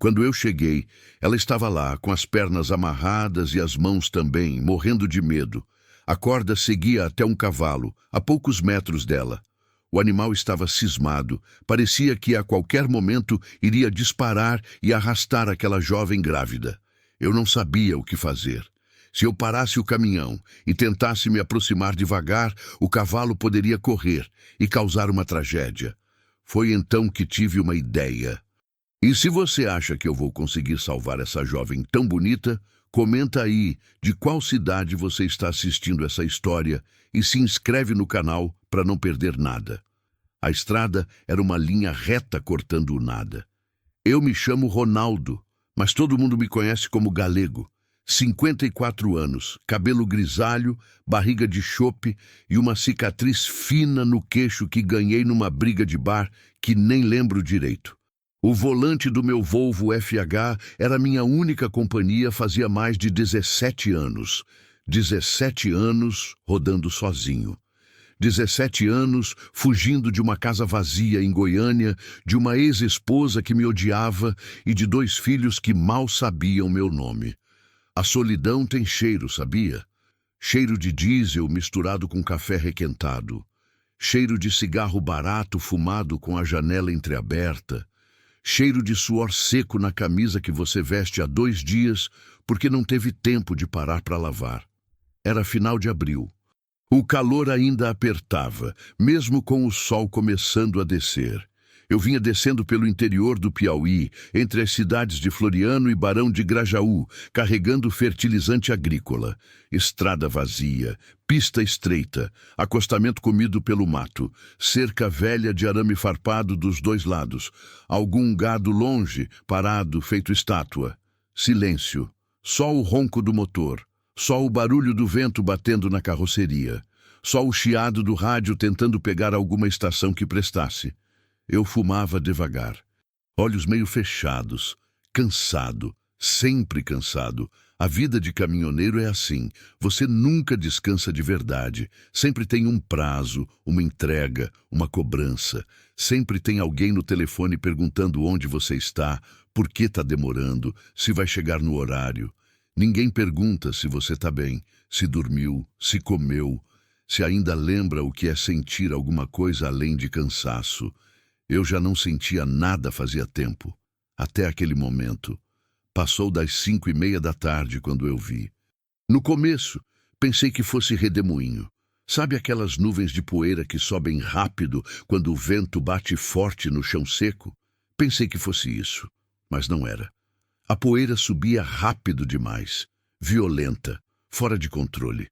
Quando eu cheguei, ela estava lá, com as pernas amarradas e as mãos também, morrendo de medo. A corda seguia até um cavalo, a poucos metros dela. O animal estava cismado, parecia que a qualquer momento iria disparar e arrastar aquela jovem grávida. Eu não sabia o que fazer. Se eu parasse o caminhão e tentasse me aproximar devagar, o cavalo poderia correr e causar uma tragédia. Foi então que tive uma ideia. E se você acha que eu vou conseguir salvar essa jovem tão bonita, comenta aí de qual cidade você está assistindo essa história e se inscreve no canal para não perder nada. A estrada era uma linha reta cortando o nada. Eu me chamo Ronaldo, mas todo mundo me conhece como Galego. 54 anos, cabelo grisalho, barriga de chope e uma cicatriz fina no queixo que ganhei numa briga de bar que nem lembro direito. O volante do meu Volvo FH era minha única companhia fazia mais de 17 anos. 17 anos rodando sozinho. 17 anos fugindo de uma casa vazia em Goiânia, de uma ex-esposa que me odiava e de 2 filhos que mal sabiam meu nome. A solidão tem cheiro, sabia? Cheiro de diesel misturado com café requentado. Cheiro de cigarro barato fumado com a janela entreaberta. Cheiro de suor seco na camisa que você veste há 2 dias porque não teve tempo de parar para lavar. Era final de abril. O calor ainda apertava, mesmo com o sol começando a descer. Eu vinha descendo pelo interior do Piauí, entre as cidades de Floriano e Barão de Grajaú, carregando fertilizante agrícola. Estrada vazia, pista estreita, acostamento comido pelo mato, cerca velha de arame farpado dos 2 lados, algum gado longe, parado, feito estátua. Silêncio, só o ronco do motor, só o barulho do vento batendo na carroceria, só o chiado do rádio tentando pegar alguma estação que prestasse. Eu fumava devagar, olhos meio fechados, cansado, sempre cansado. A vida de caminhoneiro é assim, você nunca descansa de verdade. Sempre tem um prazo, uma entrega, uma cobrança. Sempre tem alguém no telefone perguntando onde você está, por que está demorando, se vai chegar no horário. Ninguém pergunta se você está bem, se dormiu, se comeu, se ainda lembra o que é sentir alguma coisa além de cansaço. Eu já não sentia nada fazia tempo, até aquele momento. Passou das 5:30 da tarde quando eu vi. No começo, pensei que fosse redemoinho. Sabe aquelas nuvens de poeira que sobem rápido quando o vento bate forte no chão seco? Pensei que fosse isso, mas não era. A poeira subia rápido demais, violenta, fora de controle.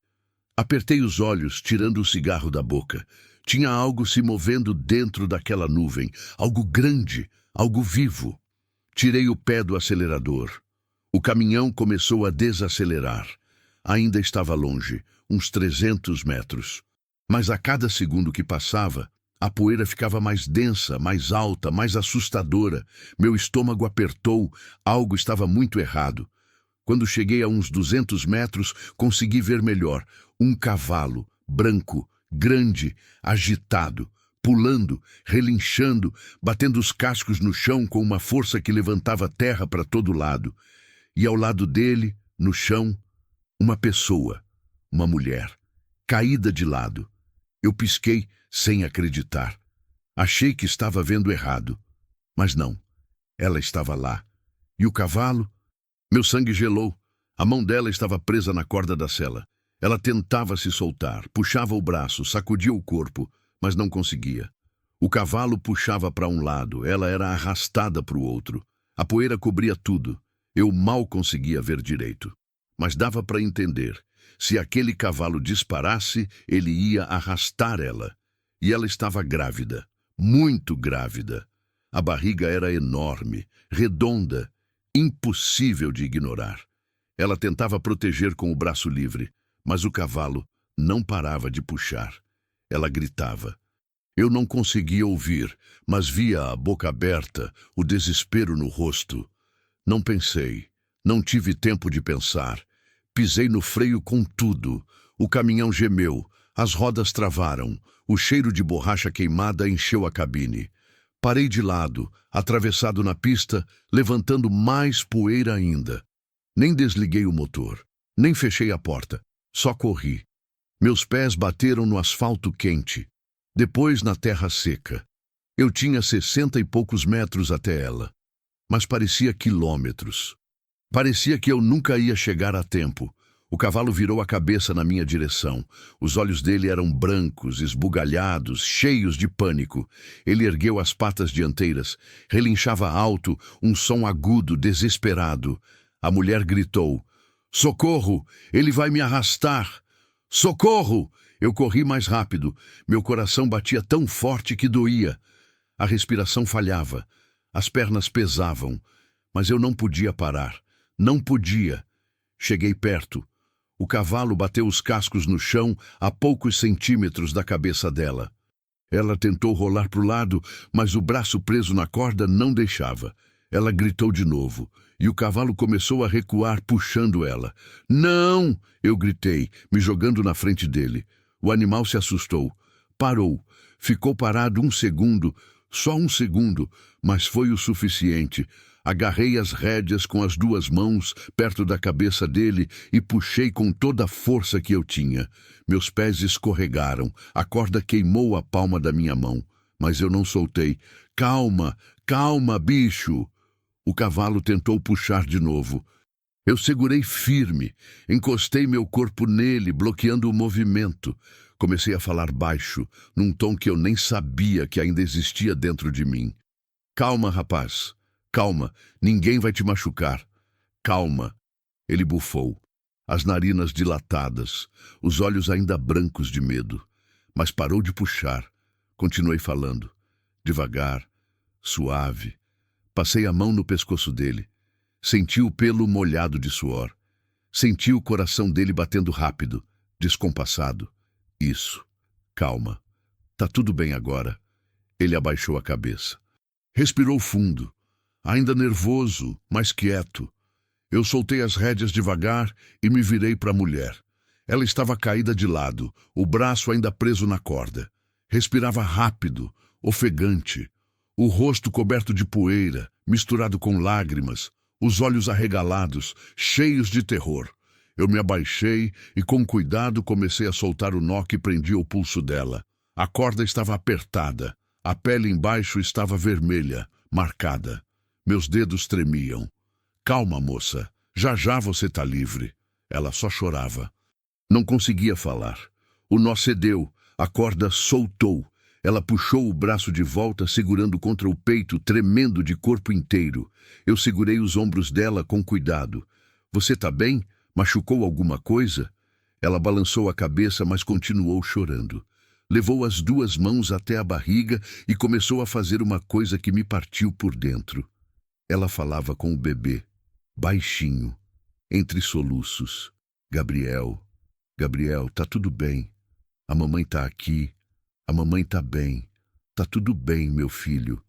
Apertei os olhos, tirando o cigarro da boca. Tinha algo se movendo dentro daquela nuvem, algo grande, algo vivo. Tirei o pé do acelerador. O caminhão começou a desacelerar. Ainda estava longe, uns 300 metros. Mas a cada segundo que passava, a poeira ficava mais densa, mais alta, mais assustadora. Meu estômago apertou, algo estava muito errado. Quando cheguei a uns 200 metros, consegui ver melhor. Um cavalo, branco, grande, agitado, pulando, relinchando, batendo os cascos no chão com uma força que levantava a terra para todo lado. E ao lado dele, no chão, uma pessoa, uma mulher, caída de lado. Eu pisquei sem acreditar. Achei que estava vendo errado. Mas não, ela estava lá. E o cavalo? Meu sangue gelou. A mão dela estava presa na corda da sela. Ela tentava se soltar, puxava o braço, sacudia o corpo, mas não conseguia. O cavalo puxava para um lado, ela era arrastada para o outro. A poeira cobria tudo. Eu mal conseguia ver direito. Mas dava para entender. Se aquele cavalo disparasse, ele ia arrastar ela. E ela estava grávida, muito grávida. A barriga era enorme, redonda, impossível de ignorar. Ela tentava proteger com o braço livre, mas o cavalo não parava de puxar. Ela gritava. Eu não conseguia ouvir, mas via a boca aberta, o desespero no rosto. Não pensei, não tive tempo de pensar. Pisei no freio com tudo. O caminhão gemeu, as rodas travaram, o cheiro de borracha queimada encheu a cabine. Parei de lado, atravessado na pista, levantando mais poeira ainda. Nem desliguei o motor, nem fechei a porta, só corri. Meus pés bateram no asfalto quente, depois na terra seca. Eu tinha 60 e poucos metros até ela, mas parecia quilômetros. Parecia que eu nunca ia chegar a tempo. O cavalo virou a cabeça na minha direção. Os olhos dele eram brancos, esbugalhados, cheios de pânico. Ele ergueu as patas dianteiras, relinchava alto, um som agudo, desesperado. A mulher gritou: "Socorro! Ele vai me arrastar! Socorro!" Eu corri mais rápido. Meu coração batia tão forte que doía. A respiração falhava. As pernas pesavam. Mas eu não podia parar. Não podia. Cheguei perto. O cavalo bateu os cascos no chão a poucos centímetros da cabeça dela. Ela tentou rolar para o lado, mas o braço preso na corda não deixava. Ela gritou de novo, e o cavalo começou a recuar, puxando ela. "Não!" eu gritei, me jogando na frente dele. O animal se assustou. Parou. Ficou parado um segundo, só um segundo, mas foi o suficiente. Agarrei as rédeas com as duas mãos perto da cabeça dele e puxei com toda a força que eu tinha. Meus pés escorregaram, a corda queimou a palma da minha mão, mas eu não soltei. "Calma, calma, bicho!" O cavalo tentou puxar de novo. Eu segurei firme, encostei meu corpo nele, bloqueando o movimento. Comecei a falar baixo, num tom que eu nem sabia que ainda existia dentro de mim. "Calma, rapaz. Calma, ninguém vai te machucar. Calma." Ele bufou, as narinas dilatadas, os olhos ainda brancos de medo. Mas parou de puxar. Continuei falando, devagar, suave. Passei a mão no pescoço dele. Senti o pelo molhado de suor. Senti o coração dele batendo rápido, descompassado. "Isso. Calma. Tá tudo bem agora." Ele abaixou a cabeça. Respirou fundo. Ainda nervoso, mas quieto. Eu soltei as rédeas devagar e me virei para a mulher. Ela estava caída de lado, o braço ainda preso na corda. Respirava rápido, ofegante. O rosto coberto de poeira, misturado com lágrimas, os olhos arregalados, cheios de terror. Eu me abaixei e, com cuidado, comecei a soltar o nó que prendia o pulso dela. A corda estava apertada. A pele embaixo estava vermelha, marcada. Meus dedos tremiam. "Calma, moça. Já já você tá livre." Ela só chorava. Não conseguia falar. O nó cedeu. A corda soltou. Ela puxou o braço de volta, segurando contra o peito, tremendo de corpo inteiro. Eu segurei os ombros dela com cuidado. "Você tá bem? Machucou alguma coisa?" Ela balançou a cabeça, mas continuou chorando. Levou as duas mãos até a barriga e começou a fazer uma coisa que me partiu por dentro. Ela falava com o bebê, baixinho, entre soluços. "Gabriel, Gabriel, tá tudo bem. A mamãe tá aqui. A mamãe tá bem. Tá tudo bem, meu filho."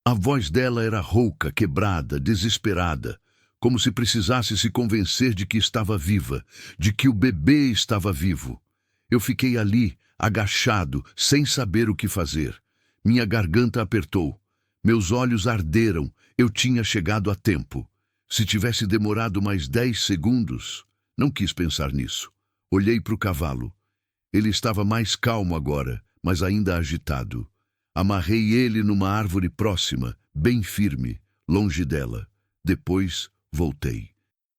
A voz dela era rouca, quebrada, desesperada, como se precisasse se convencer de que estava viva, de que o bebê estava vivo. Eu fiquei ali, agachado, sem saber o que fazer. Minha garganta apertou. Meus olhos arderam. Eu tinha chegado a tempo. Se tivesse demorado mais 10 segundos... Não quis pensar nisso. Olhei para o cavalo. Ele estava mais calmo agora, mas ainda agitado. Amarrei ele numa árvore próxima, bem firme, longe dela. Depois, voltei.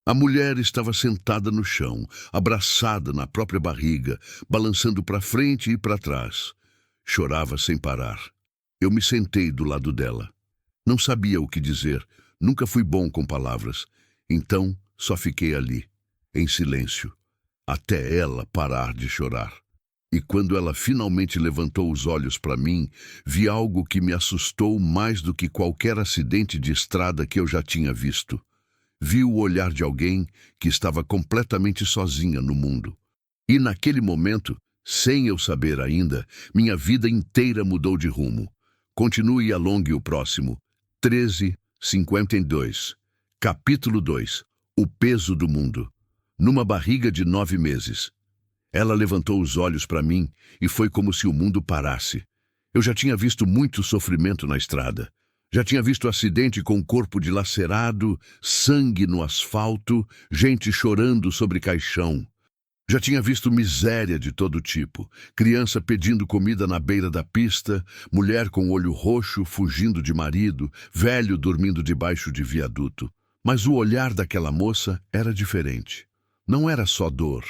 A mulher estava sentada no chão, abraçada na própria barriga, balançando para frente e para trás. Chorava sem parar. Eu me sentei do lado dela. Não sabia o que dizer, nunca fui bom com palavras. Então, só fiquei ali, em silêncio, até ela parar de chorar. E quando ela finalmente levantou os olhos para mim, vi algo que me assustou mais do que qualquer acidente de estrada que eu já tinha visto. Vi o olhar de alguém que estava completamente sozinha no mundo. E naquele momento, sem eu saber ainda, minha vida inteira mudou de rumo. Continue e alongue o próximo. 13:52. Capítulo 2. O peso do mundo. Numa barriga de 9 meses. Ela levantou os olhos para mim e foi como se o mundo parasse. Eu já tinha visto muito sofrimento na estrada. Já tinha visto acidente com o corpo dilacerado, sangue no asfalto, gente chorando sobre caixão. Já tinha visto miséria de todo tipo, criança pedindo comida na beira da pista, mulher com olho roxo fugindo de marido, velho dormindo debaixo de viaduto. Mas o olhar daquela moça era diferente. Não era só dor,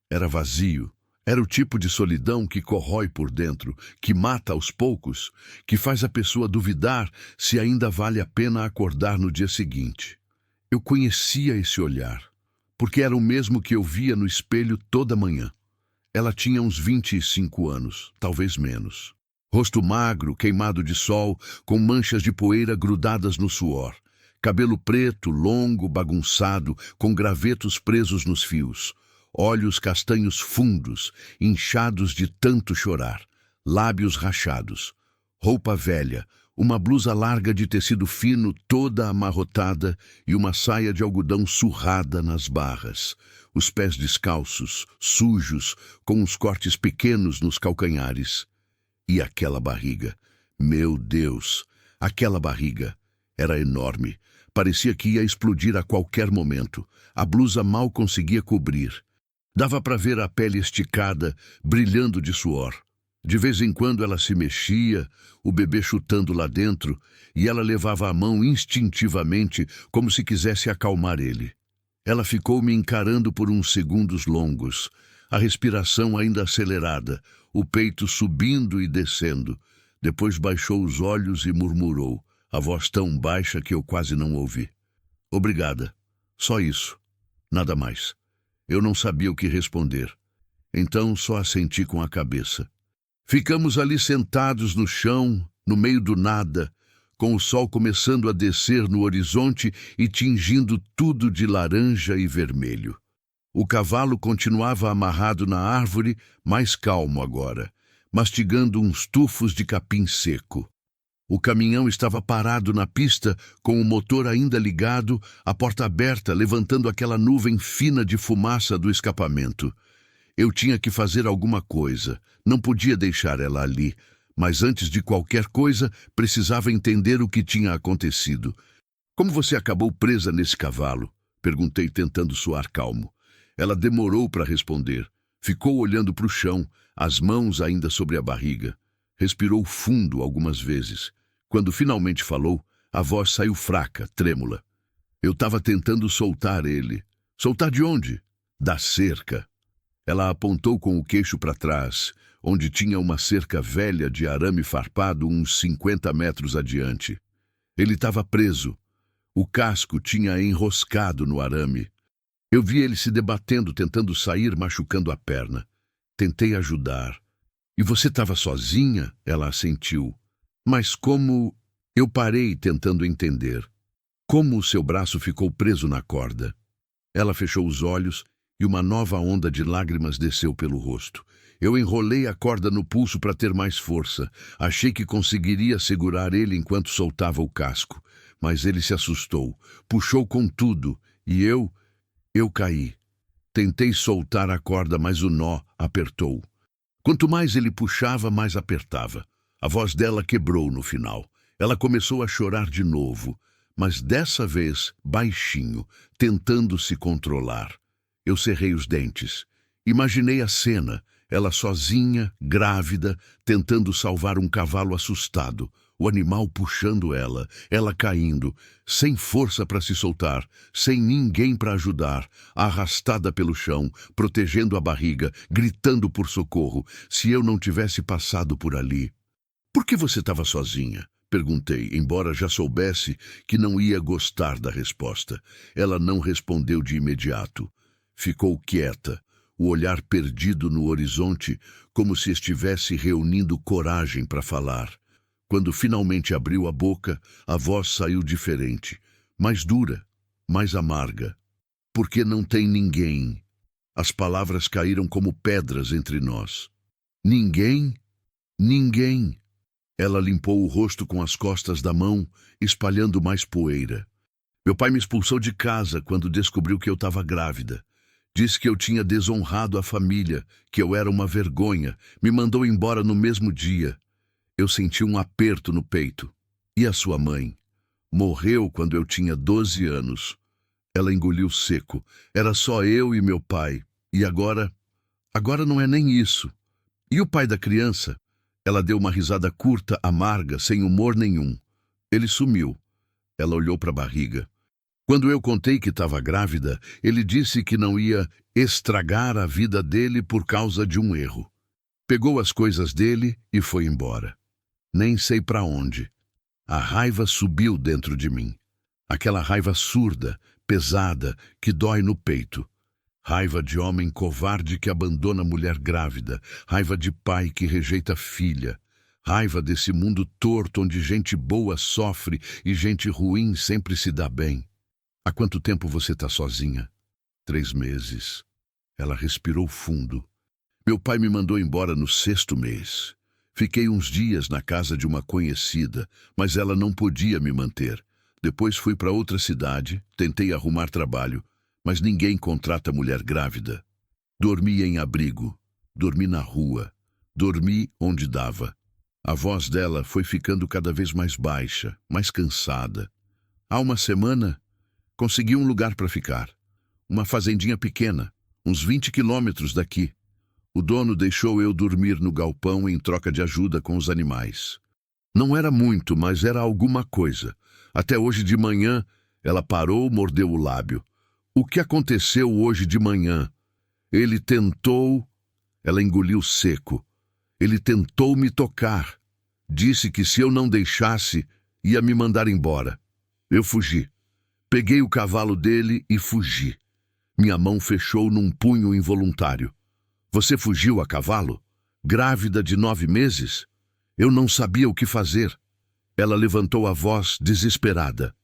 era vazio. Era o tipo de solidão que corrói por dentro, que mata aos poucos, que faz a pessoa duvidar se ainda vale a pena acordar no dia seguinte. Eu conhecia esse olhar, porque era o mesmo que eu via no espelho toda manhã. Ela tinha uns 25 anos, talvez menos. Rosto magro, queimado de sol, com manchas de poeira grudadas no suor. Cabelo preto, longo, bagunçado, com gravetos presos nos fios. Olhos castanhos fundos, inchados de tanto chorar. Lábios rachados. Roupa velha, uma blusa larga de tecido fino toda amarrotada e uma saia de algodão surrada nas barras. Os pés descalços, sujos, com uns cortes pequenos nos calcanhares. E aquela barriga, meu Deus, aquela barriga era enorme. Parecia que ia explodir a qualquer momento. A blusa mal conseguia cobrir. Dava para ver a pele esticada, brilhando de suor. De vez em quando ela se mexia, o bebê chutando lá dentro, e ela levava a mão instintivamente, como se quisesse acalmar ele. Ela ficou me encarando por uns segundos longos, a respiração ainda acelerada, o peito subindo e descendo. Depois baixou os olhos e murmurou, a voz tão baixa que eu quase não ouvi. Obrigada. Só isso. Nada mais. Eu não sabia o que responder. Então só assenti com a cabeça. Ficamos ali sentados no chão, no meio do nada, com o sol começando a descer no horizonte e tingindo tudo de laranja e vermelho. O cavalo continuava amarrado na árvore, mais calmo agora, mastigando uns tufos de capim seco. O caminhão estava parado na pista, com o motor ainda ligado, a porta aberta, levantando aquela nuvem fina de fumaça do escapamento. Eu tinha que fazer alguma coisa, não podia deixar ela ali, mas antes de qualquer coisa, precisava entender o que tinha acontecido. Como você acabou presa nesse cavalo? Perguntei, tentando soar calmo. Ela demorou para responder. Ficou olhando para o chão, as mãos ainda sobre a barriga. Respirou fundo algumas vezes. Quando finalmente falou, a voz saiu fraca, trêmula. Eu estava tentando soltar ele. Soltar de onde? Da cerca. Ela apontou com o queixo para trás, onde tinha uma cerca velha de arame farpado uns 50 metros adiante. Ele estava preso. O casco tinha enroscado no arame. Eu vi ele se debatendo, tentando sair, machucando a perna. Tentei ajudar. E você estava sozinha? Ela assentiu. Mas como... Eu parei tentando entender. Como o seu braço ficou preso na corda? Ela fechou os olhos e uma nova onda de lágrimas desceu pelo rosto. Eu enrolei a corda no pulso para ter mais força. Achei que conseguiria segurar ele enquanto soltava o casco. Mas ele se assustou, puxou com tudo e eu caí. Tentei soltar a corda, mas o nó apertou. Quanto mais ele puxava, mais apertava. A voz dela quebrou no final. Ela começou a chorar de novo, mas dessa vez baixinho, tentando se controlar. Eu cerrei os dentes. Imaginei a cena, ela sozinha, grávida, tentando salvar um cavalo assustado, o animal puxando ela caindo, sem força para se soltar, sem ninguém para ajudar, arrastada pelo chão, protegendo a barriga, gritando por socorro, se eu não tivesse passado por ali. Por que você estava sozinha? Perguntei, embora já soubesse que não ia gostar da resposta. Ela não respondeu de imediato. Ficou quieta, o olhar perdido no horizonte, como se estivesse reunindo coragem para falar. Quando finalmente abriu a boca, a voz saiu diferente, mais dura, mais amarga. Porque não tem ninguém. As palavras caíram como pedras entre nós. Ninguém? Ninguém. Ela limpou o rosto com as costas da mão, espalhando mais poeira. Meu pai me expulsou de casa quando descobriu que eu estava grávida. Disse que eu tinha desonrado a família, que eu era uma vergonha. Me mandou embora no mesmo dia. Eu senti um aperto no peito. E a sua mãe? Morreu quando eu tinha 12 anos. Ela engoliu seco. Era só eu e meu pai. E agora? Agora não é nem isso. E o pai da criança? Ela deu uma risada curta, amarga, sem humor nenhum. Ele sumiu. Ela olhou para a barriga. Quando eu contei que estava grávida, ele disse que não ia estragar a vida dele por causa de um erro. Pegou as coisas dele e foi embora. Nem sei para onde. A raiva subiu dentro de mim. Aquela raiva surda, pesada, que dói no peito. Raiva de homem covarde que abandona mulher grávida. Raiva de pai que rejeita filha. Raiva desse mundo torto onde gente boa sofre e gente ruim sempre se dá bem. Há quanto tempo você está sozinha? 3 meses. Ela respirou fundo. Meu pai me mandou embora no 6º mês. Fiquei uns dias na casa de uma conhecida, mas ela não podia me manter. Depois fui para outra cidade, tentei arrumar trabalho, mas ninguém contrata mulher grávida. Dormi em abrigo, dormi na rua, dormi onde dava. A voz dela foi ficando cada vez mais baixa, mais cansada. Há uma semana, consegui um lugar para ficar. Uma fazendinha pequena, uns 20 quilômetros daqui. O dono deixou eu dormir no galpão em troca de ajuda com os animais. Não era muito, mas era alguma coisa. Até hoje de manhã, ela parou, mordeu o lábio. O que aconteceu hoje de manhã? Ele tentou... Ela engoliu seco. Ele tentou me tocar. Disse que se eu não deixasse, ia me mandar embora. Eu fugi. Peguei o cavalo dele e fugi. Minha mão fechou num punho involuntário. Você fugiu a cavalo? Grávida de 9 meses? Eu não sabia o que fazer. Ela levantou a voz desesperada.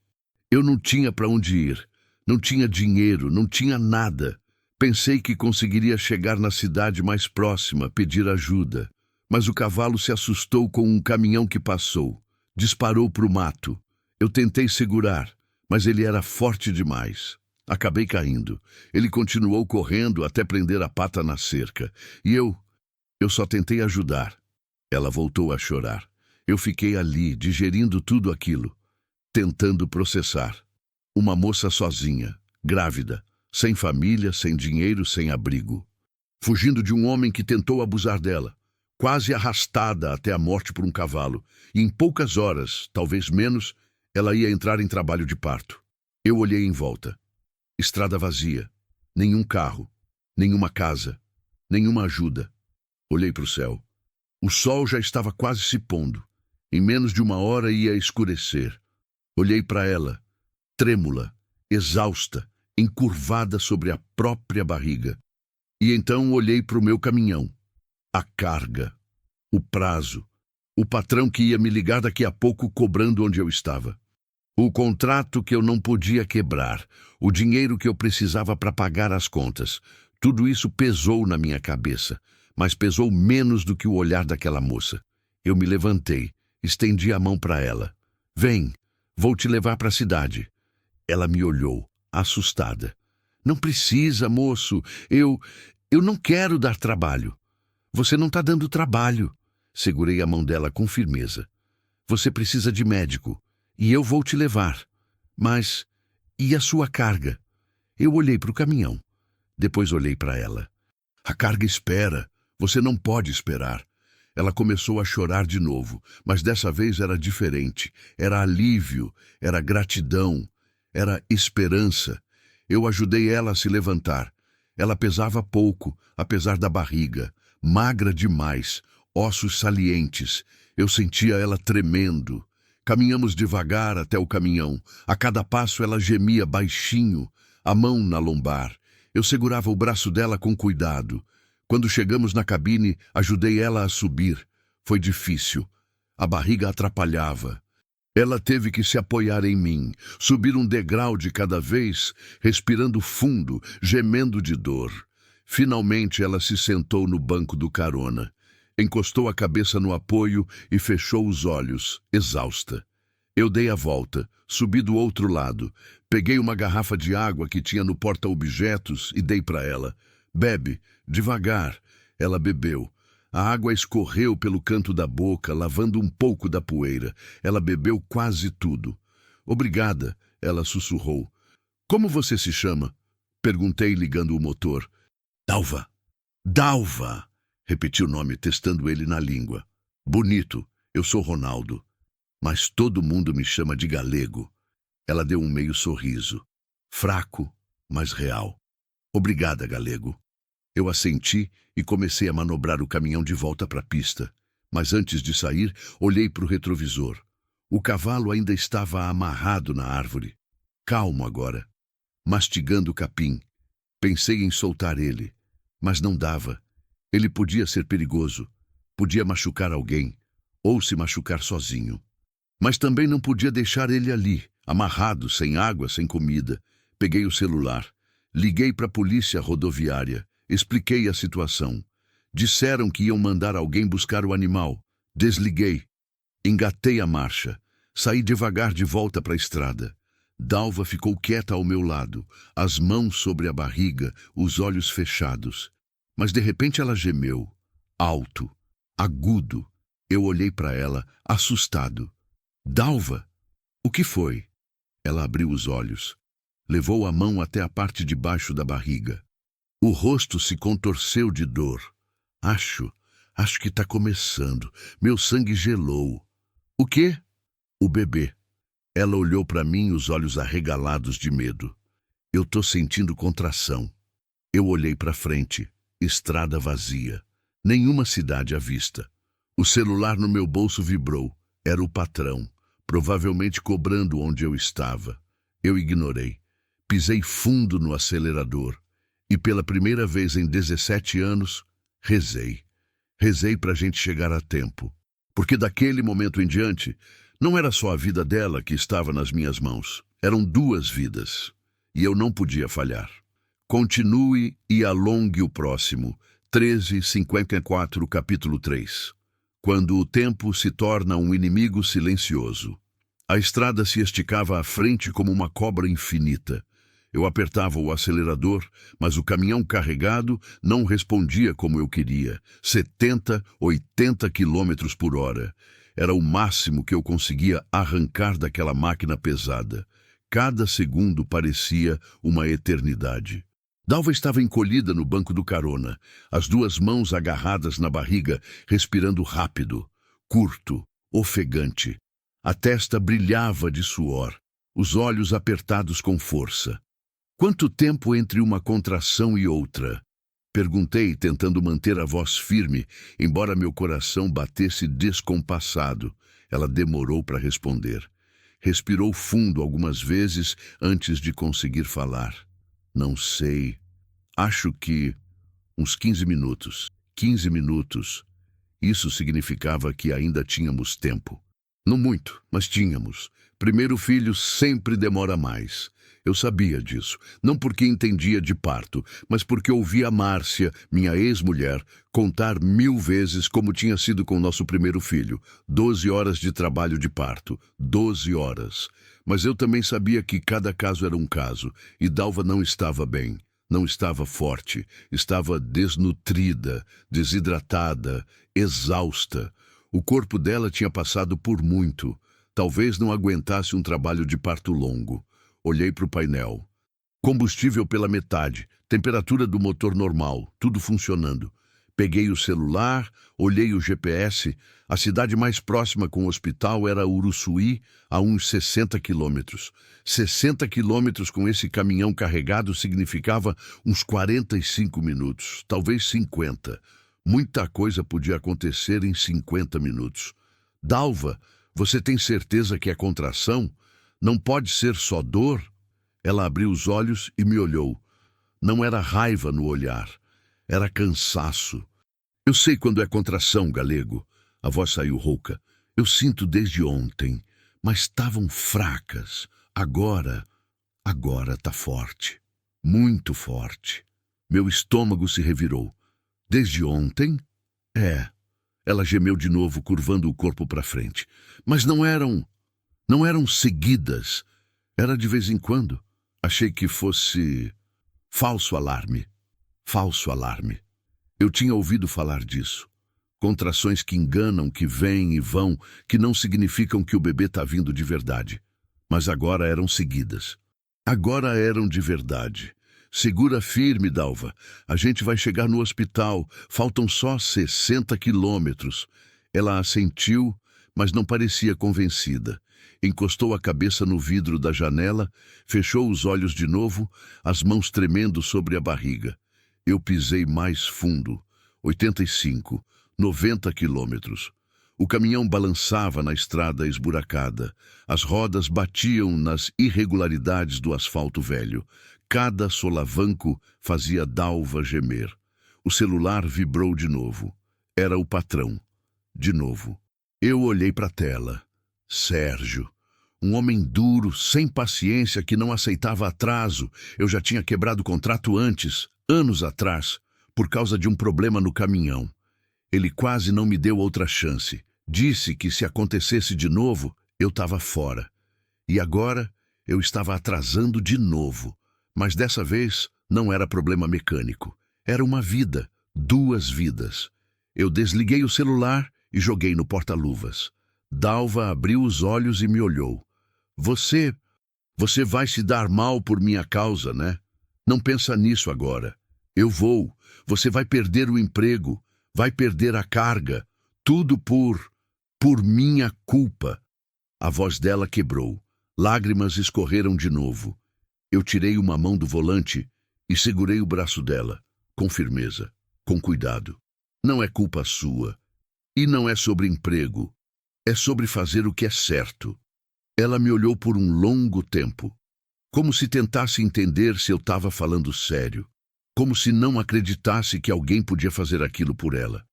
Eu não tinha para onde ir. Não tinha dinheiro, não tinha nada. Pensei que conseguiria chegar na cidade mais próxima, pedir ajuda. Mas o cavalo se assustou com um caminhão que passou. Disparou para o mato. Eu tentei segurar, mas ele era forte demais. Acabei caindo. Ele continuou correndo até prender a pata na cerca. E eu só tentei ajudar. Ela voltou a chorar. Eu fiquei ali, digerindo tudo aquilo, tentando processar. Uma moça sozinha, grávida, sem família, sem dinheiro, sem abrigo. Fugindo de um homem que tentou abusar dela. Quase arrastada até a morte por um cavalo. E em poucas horas, talvez menos, ela ia entrar em trabalho de parto. Eu olhei em volta. Estrada vazia, nenhum carro, nenhuma casa, nenhuma ajuda. Olhei para o céu. O sol já estava quase se pondo. Em menos de 1 hora ia escurecer. Olhei para ela, trêmula, exausta, encurvada sobre a própria barriga. E então olhei para o meu caminhão. A carga, o prazo, o patrão que ia me ligar daqui a pouco cobrando onde eu estava. O contrato que eu não podia quebrar, o dinheiro que eu precisava para pagar as contas, tudo isso pesou na minha cabeça, mas pesou menos do que o olhar daquela moça. Eu me levantei, estendi a mão para ela. Vem, vou te levar para a cidade. Ela me olhou, assustada. Não precisa, moço, eu não quero dar trabalho. Você não está dando trabalho. Segurei a mão dela com firmeza. Você precisa de médico. E eu vou te levar. Mas, e a sua carga? Eu olhei para o caminhão. Depois olhei para ela. A carga espera. Você não pode esperar. Ela começou a chorar de novo, mas dessa vez era diferente. Era alívio, era gratidão, era esperança. Eu ajudei ela a se levantar. Ela pesava pouco, apesar da barriga. Magra demais, ossos salientes. Eu sentia ela tremendo. Caminhamos devagar até o caminhão. A cada passo ela gemia baixinho, a mão na lombar. Eu segurava o braço dela com cuidado. Quando chegamos na cabine, ajudei ela a subir. Foi difícil. A barriga atrapalhava. Ela teve que se apoiar em mim, subir um degrau de cada vez, respirando fundo, gemendo de dor. Finalmente ela se sentou no banco do carona. Encostou a cabeça no apoio e fechou os olhos, exausta. Eu dei a volta, subi do outro lado, peguei uma garrafa de água que tinha no porta-objetos e dei para ela. Bebe, devagar. Ela bebeu. A água escorreu pelo canto da boca, lavando um pouco da poeira. Ela bebeu quase tudo. Obrigada, ela sussurrou. Como você se chama? Perguntei, ligando o motor. Dalva. Dalva, repetiu o nome, testando ele na língua. Bonito, eu sou Ronaldo. Mas todo mundo me chama de Galego. Ela deu um meio sorriso. Fraco, mas real. Obrigada, Galego. Eu assenti e comecei a manobrar o caminhão de volta para a pista. Mas antes de sair, olhei para o retrovisor. O cavalo ainda estava amarrado na árvore. Calmo agora, mastigando o capim. Pensei em soltar ele, mas não dava. Ele podia ser perigoso, podia machucar alguém, ou se machucar sozinho. Mas também não podia deixar ele ali, amarrado, sem água, sem comida. Peguei o celular, liguei para a polícia rodoviária, expliquei a situação. Disseram que iam mandar alguém buscar o animal. Desliguei, engatei a marcha, saí devagar de volta para a estrada. Dalva ficou quieta ao meu lado, as mãos sobre a barriga, os olhos fechados. Mas de repente ela gemeu, alto, agudo. Eu olhei para ela, assustado. Dalva, o que foi? Ela abriu os olhos. Levou a mão até a parte de baixo da barriga. O rosto se contorceu de dor. Acho que está começando. Meu sangue gelou. O quê? O bebê. Ela olhou para mim, os olhos arregalados de medo. Eu tô sentindo contração. Eu olhei para frente. Estrada vazia. Nenhuma cidade à vista. O celular no meu bolso vibrou. Era o patrão, provavelmente cobrando onde eu estava. Eu ignorei. Pisei fundo no acelerador. E pela primeira vez em 17 anos, rezei. Rezei para a gente chegar a tempo. Porque daquele momento em diante, não era só a vida dela que estava nas minhas mãos. Eram 2 vidas. E eu não podia falhar. Continue e alongue o próximo. 13:54, capítulo 3. Quando o tempo se torna um inimigo silencioso. A estrada se esticava à frente como uma cobra infinita. Eu apertava o acelerador, mas o caminhão carregado não respondia como eu queria. 70, 80 quilômetros por hora. Era o máximo que eu conseguia arrancar daquela máquina pesada. Cada segundo parecia uma eternidade. Dalva estava encolhida no banco do carona, as 2 mãos agarradas na barriga, respirando rápido, curto, ofegante. A testa brilhava de suor, os olhos apertados com força. Quanto tempo entre uma contração e outra? Perguntei, tentando manter a voz firme, embora meu coração batesse descompassado. Ela demorou para responder. Respirou fundo algumas vezes antes de conseguir falar. Não sei. Acho que uns 15 minutos. 15 minutos. Isso significava que ainda tínhamos tempo. Não muito, mas tínhamos. Primeiro filho sempre demora mais. Eu sabia disso, não porque entendia de parto, mas porque ouvia Márcia, minha ex-mulher, contar 1000 vezes como tinha sido com nosso primeiro filho. 12 horas de trabalho de parto, 12 horas. Mas eu também sabia que cada caso era um caso, e Dalva não estava bem, não estava forte, estava desnutrida, desidratada, exausta. O corpo dela tinha passado por muito, talvez não aguentasse um trabalho de parto longo. Olhei para o painel. Combustível pela metade, temperatura do motor normal, tudo funcionando. Peguei o celular, olhei o GPS. A cidade mais próxima com o hospital era Uruçuí, a uns 60 quilômetros. 60 quilômetros com esse caminhão carregado significava uns 45 minutos, talvez 50. Muita coisa podia acontecer em 50 minutos. Dalva, você tem certeza que é contração? Não pode ser só dor? Ela abriu os olhos e me olhou. Não era raiva no olhar, era cansaço. Eu sei quando é contração, Galego. A voz saiu rouca. Eu sinto desde ontem, mas estavam fracas. Agora tá forte. Muito forte. Meu estômago se revirou. Desde ontem? É. Ela gemeu de novo, curvando o corpo para frente. Mas não eram seguidas. Era de vez em quando. Achei que fosse falso alarme. Falso alarme. Eu tinha ouvido falar disso. Contrações que enganam, que vêm e vão, que não significam que o bebê está vindo de verdade. Mas agora eram seguidas. Agora eram de verdade. Segura firme, Dalva. A gente vai chegar no hospital. Faltam só 60 quilômetros. Ela assentiu, mas não parecia convencida. Encostou a cabeça no vidro da janela, fechou os olhos de novo, as mãos tremendo sobre a barriga. Eu pisei mais fundo. 85, 90 quilômetros. O caminhão balançava na estrada esburacada. As rodas batiam nas irregularidades do asfalto velho. Cada solavanco fazia Dalva gemer. O celular vibrou de novo. Era o patrão. De novo. Eu olhei para a tela. Sérgio. Um homem duro, sem paciência, que não aceitava atraso. Eu já tinha quebrado o contrato antes, anos atrás, por causa de um problema no caminhão. Ele quase não me deu outra chance. Disse que se acontecesse de novo, eu estava fora. E agora eu estava atrasando de novo. Mas dessa vez não era problema mecânico. Era uma vida, 2 vidas. Eu desliguei o celular e joguei no porta-luvas. Dalva abriu os olhos e me olhou. Você vai se dar mal por minha causa, né? Não pensa nisso agora. Eu vou. Você vai perder o emprego. Vai perder a carga. Tudo por minha culpa. A voz dela quebrou. Lágrimas escorreram de novo. Eu tirei uma mão do volante e segurei o braço dela, com firmeza, com cuidado. Não é culpa sua. E não é sobre emprego. É sobre fazer o que é certo. Ela me olhou por um longo tempo, como se tentasse entender se eu estava falando sério, como se não acreditasse que alguém podia fazer aquilo por ela.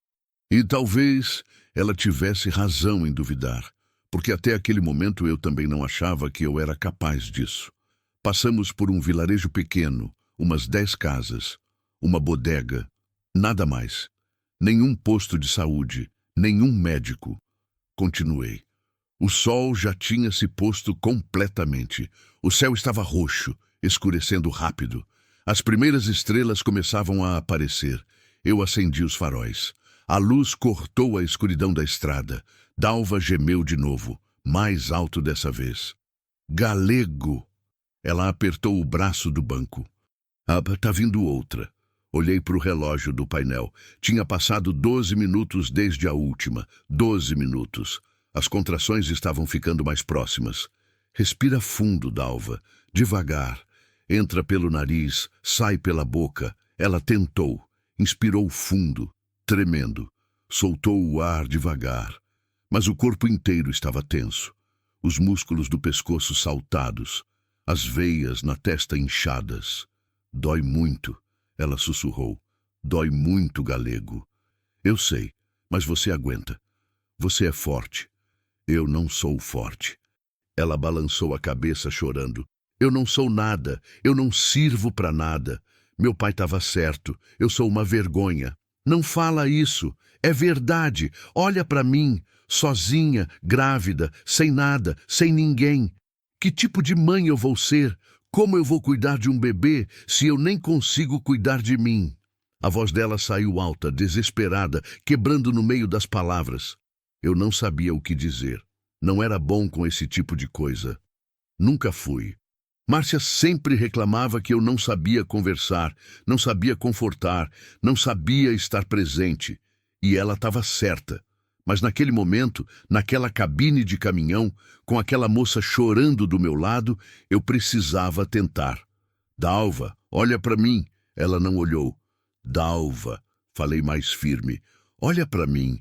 E talvez ela tivesse razão em duvidar, porque até aquele momento eu também não achava que eu era capaz disso. Passamos por um vilarejo pequeno, umas 10 casas, uma bodega, nada mais. Nenhum posto de saúde, nenhum médico. Continuei. O sol já tinha se posto completamente. O céu estava roxo, escurecendo rápido. As primeiras estrelas começavam a aparecer. Eu acendi os faróis. A luz cortou a escuridão da estrada. Dalva gemeu de novo, mais alto dessa vez. Galego! Ela apertou o braço do banco. Tá vindo outra. Olhei para o relógio do painel. Tinha passado 12 minutos desde a última. 12 minutos. As contrações estavam ficando mais próximas. Respira fundo, Dalva. Devagar. Entra pelo nariz, sai pela boca. Ela tentou. Inspirou fundo, tremendo. Soltou o ar devagar. Mas o corpo inteiro estava tenso. Os músculos do pescoço saltados. As veias na testa inchadas. Dói muito, ela sussurrou. Dói muito, Galego. Eu sei, mas você aguenta. Você é forte. Eu não sou forte. Ela balançou a cabeça chorando. Eu não sou nada. Eu não sirvo para nada. Meu pai estava certo. Eu sou uma vergonha. Não fala isso. É verdade. Olha para mim. Sozinha, grávida, sem nada, sem ninguém. Que tipo de mãe eu vou ser? Como eu vou cuidar de um bebê se eu nem consigo cuidar de mim? A voz dela saiu alta, desesperada, quebrando no meio das palavras. Eu não sabia o que dizer. Não era bom com esse tipo de coisa. Nunca fui. Márcia sempre reclamava que eu não sabia conversar, não sabia confortar, não sabia estar presente. E ela estava certa. Mas naquele momento, naquela cabine de caminhão, com aquela moça chorando do meu lado, eu precisava tentar. Dalva, olha para mim. Ela não olhou. Dalva, falei mais firme. Olha para mim.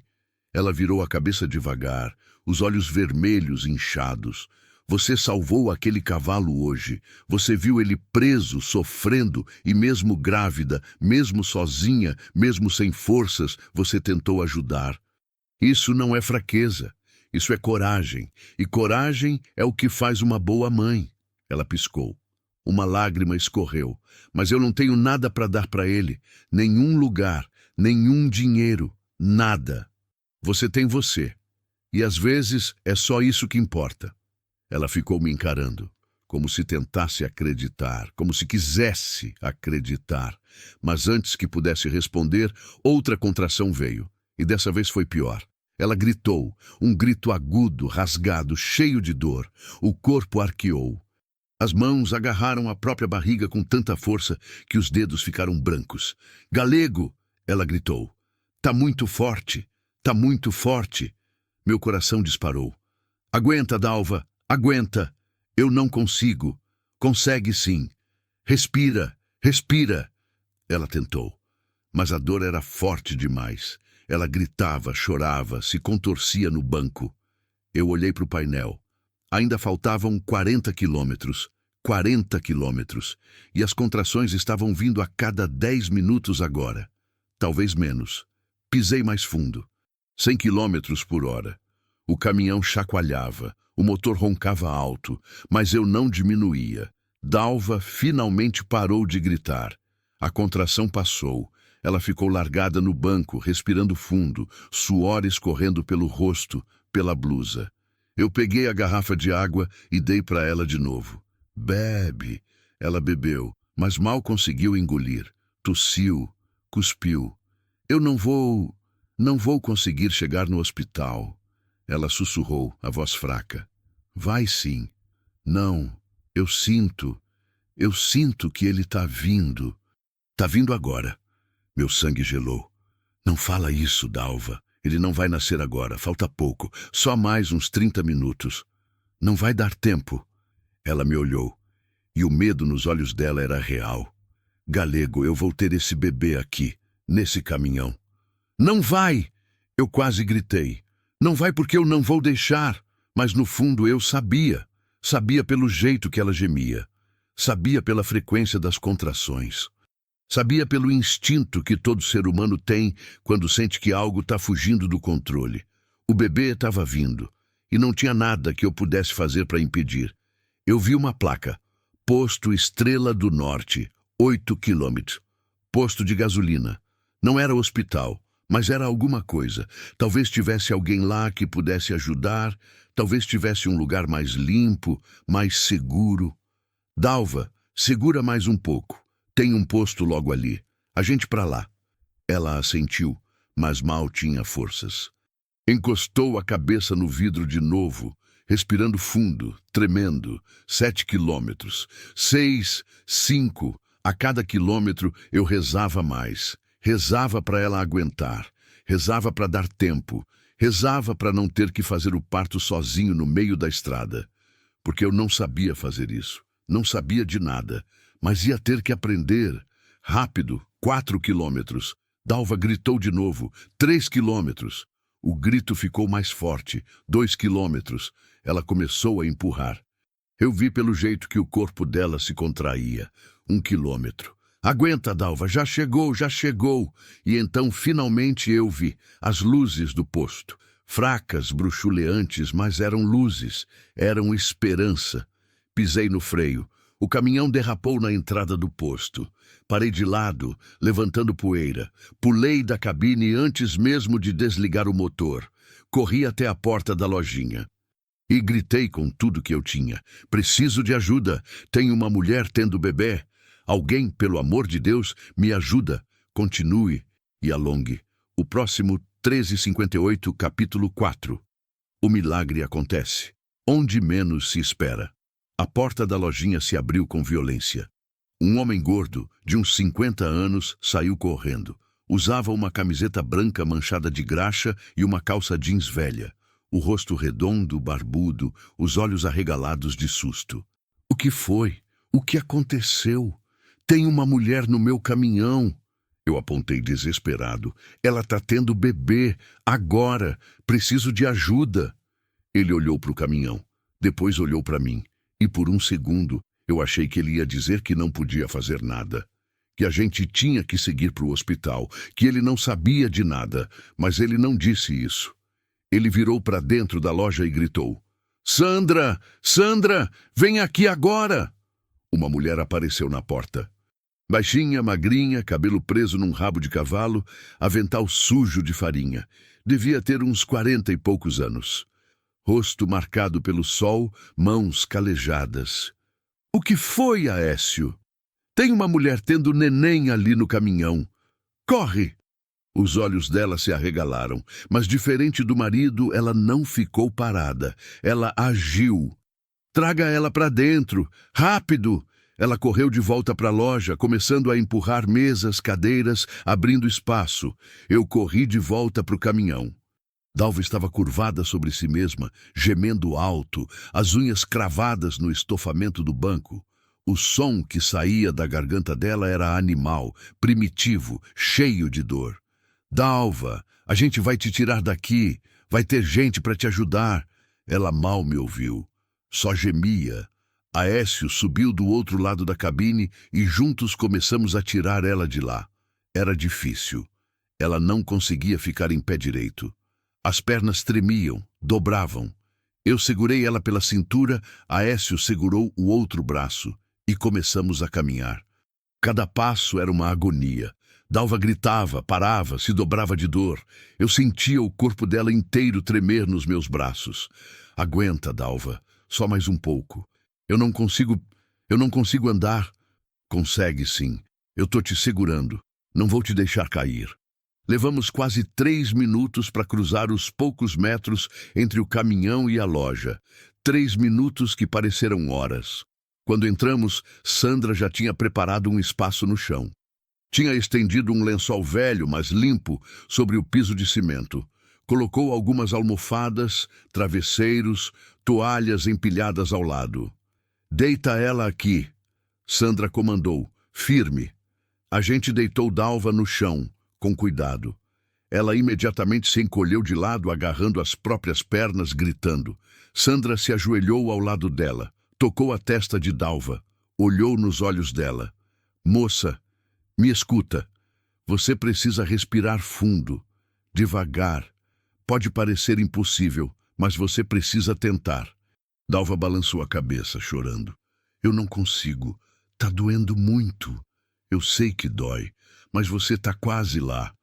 Ela virou a cabeça devagar, os olhos vermelhos inchados. Você salvou aquele cavalo hoje. Você viu ele preso, sofrendo, e mesmo grávida, mesmo sozinha, mesmo sem forças, você tentou ajudar. Isso não é fraqueza, isso é coragem. E coragem é o que faz uma boa mãe. Ela piscou. Uma lágrima escorreu. Mas eu não tenho nada para dar para ele. Nenhum lugar, nenhum dinheiro, nada. Você tem você. E às vezes é só isso que importa. Ela ficou me encarando, como se tentasse acreditar, como se quisesse acreditar. Mas antes que pudesse responder, outra contração veio. E dessa vez foi pior. Ela gritou, um grito agudo, rasgado, cheio de dor. O corpo arqueou. As mãos agarraram a própria barriga com tanta força que os dedos ficaram brancos. Galego! Ela gritou. Tá muito forte! Tá muito forte! Meu coração disparou. Aguenta, Dalva! Aguenta! Eu não consigo! Consegue sim! Respira! Respira! Ela tentou. Mas a dor era forte demais. Ela gritava, chorava, se contorcia no banco. Eu olhei para o painel. Ainda faltavam 40 quilômetros. 40 quilômetros. E as contrações estavam vindo a cada 10 minutos agora. Talvez menos. Pisei mais fundo. 100 quilômetros por hora. O caminhão chacoalhava. O motor roncava alto. Mas eu não diminuía. Dalva finalmente parou de gritar. A contração passou. Ela ficou largada no banco, respirando fundo, suor escorrendo pelo rosto, pela blusa. Eu peguei a garrafa de água e dei para ela de novo. Bebe. Ela bebeu, mas mal conseguiu engolir. Tossiu, cuspiu. Eu não vou conseguir chegar no hospital. Ela sussurrou, a voz fraca. Vai sim. Não, eu sinto que ele tá vindo. Tá vindo agora. Meu sangue gelou. Não fala isso, Dalva. Ele não vai nascer agora, falta pouco. Só mais uns 30 minutos. Não vai dar tempo. Ela me olhou. E o medo nos olhos dela era real. Galego, eu vou ter esse bebê aqui, nesse caminhão. Não vai! Eu quase gritei. Não vai porque eu não vou deixar. Mas no fundo eu sabia. Sabia pelo jeito que ela gemia. Sabia pela frequência das contrações. Sabia pelo instinto que todo ser humano tem quando sente que algo está fugindo do controle. O bebê estava vindo, e não tinha nada que eu pudesse fazer para impedir. Eu vi uma placa. Posto Estrela do Norte, 8 quilômetros. Posto de gasolina. Não era hospital, mas era alguma coisa. Talvez tivesse alguém lá que pudesse ajudar, talvez tivesse um lugar mais limpo, mais seguro. Dalva, segura mais um pouco. Tem um posto logo ali. A gente para lá. Ela assentiu, mas mal tinha forças. Encostou a cabeça no vidro de novo, respirando fundo, tremendo. 7 quilômetros. 6, 5. A cada quilômetro eu rezava mais. Rezava para ela aguentar. Rezava para dar tempo. Rezava para não ter que fazer o parto sozinho no meio da estrada. Porque eu não sabia fazer isso. Não sabia de nada. Mas ia ter que aprender. Rápido, 4 quilômetros. Dalva gritou de novo. 3 quilômetros. O grito ficou mais forte. 2 quilômetros. Ela começou a empurrar. Eu vi pelo jeito que o corpo dela se contraía. 1 quilômetro. Aguenta, Dalva, já chegou, já chegou. E então, finalmente, eu vi as luzes do posto. Fracas, bruxuleantes, mas eram luzes. Eram esperança. Pisei no freio. O caminhão derrapou na entrada do posto. Parei de lado, levantando poeira. Pulei da cabine antes mesmo de desligar o motor. Corri até a porta da lojinha. E gritei com tudo que eu tinha. Preciso de ajuda. Tenho uma mulher tendo bebê. Alguém, pelo amor de Deus, me ajuda. Continue e alongue. O próximo 1358, capítulo 4. O milagre acontece. Onde menos se espera. A porta da lojinha se abriu com violência. Um homem gordo, de uns 50 anos, saiu correndo. Usava uma camiseta branca manchada de graxa e uma calça jeans velha. O rosto redondo, barbudo, os olhos arregalados de susto. O que foi? O que aconteceu? Tem uma mulher no meu caminhão. Eu apontei desesperado. Ela tá tendo bebê. Agora. Preciso de ajuda. Ele olhou para o caminhão. Depois olhou para mim. E por um segundo, eu achei que ele ia dizer que não podia fazer nada. Que a gente tinha que seguir para o hospital. Que ele não sabia de nada. Mas ele não disse isso. Ele virou para dentro da loja e gritou. Sandra! Sandra! Vem aqui agora! Uma mulher apareceu na porta. Baixinha, magrinha, cabelo preso num rabo de cavalo, avental sujo de farinha. Devia ter uns 40 e poucos anos. Rosto marcado pelo sol, mãos calejadas. O que foi, Aécio? Tem uma mulher tendo neném ali no caminhão. Corre! Os olhos dela se arregalaram, mas diferente do marido, ela não ficou parada. Ela agiu. Traga ela para dentro! Rápido! Ela correu de volta para a loja, começando a empurrar mesas, cadeiras, abrindo espaço. Eu corri de volta para o caminhão. Dalva estava curvada sobre si mesma, gemendo alto, as unhas cravadas no estofamento do banco. O som que saía da garganta dela era animal, primitivo, cheio de dor. Dalva, a gente vai te tirar daqui. Vai ter gente para te ajudar. Ela mal me ouviu. Só gemia. Aécio subiu do outro lado da cabine e juntos começamos a tirar ela de lá. Era difícil. Ela não conseguia ficar em pé direito. As pernas tremiam, dobravam. Eu segurei ela pela cintura, Aécio segurou o outro braço e começamos a caminhar. Cada passo era uma agonia. Dalva gritava, parava, se dobrava de dor. Eu sentia o corpo dela inteiro tremer nos meus braços. Aguenta, Dalva, só mais um pouco. Eu não consigo andar. Consegue sim. Eu tô te segurando. Não vou te deixar cair. Levamos quase 3 minutos para cruzar os poucos metros entre o caminhão e a loja. 3 minutos que pareceram horas. Quando entramos, Sandra já tinha preparado um espaço no chão. Tinha estendido um lençol velho, mas limpo, sobre o piso de cimento. Colocou algumas almofadas, travesseiros, toalhas empilhadas ao lado. Deita ela aqui, Sandra comandou, firme. A gente deitou Dalva no chão, com cuidado. Ela imediatamente se encolheu de lado, agarrando as próprias pernas, gritando. Sandra se ajoelhou ao lado dela, tocou a testa de Dalva, olhou nos olhos dela. Moça, me escuta. Você precisa respirar fundo, devagar. Pode parecer impossível, mas você precisa tentar. Dalva balançou a cabeça, chorando. Eu não consigo. Tá doendo muito. Eu sei que dói, mas você tá quase lá.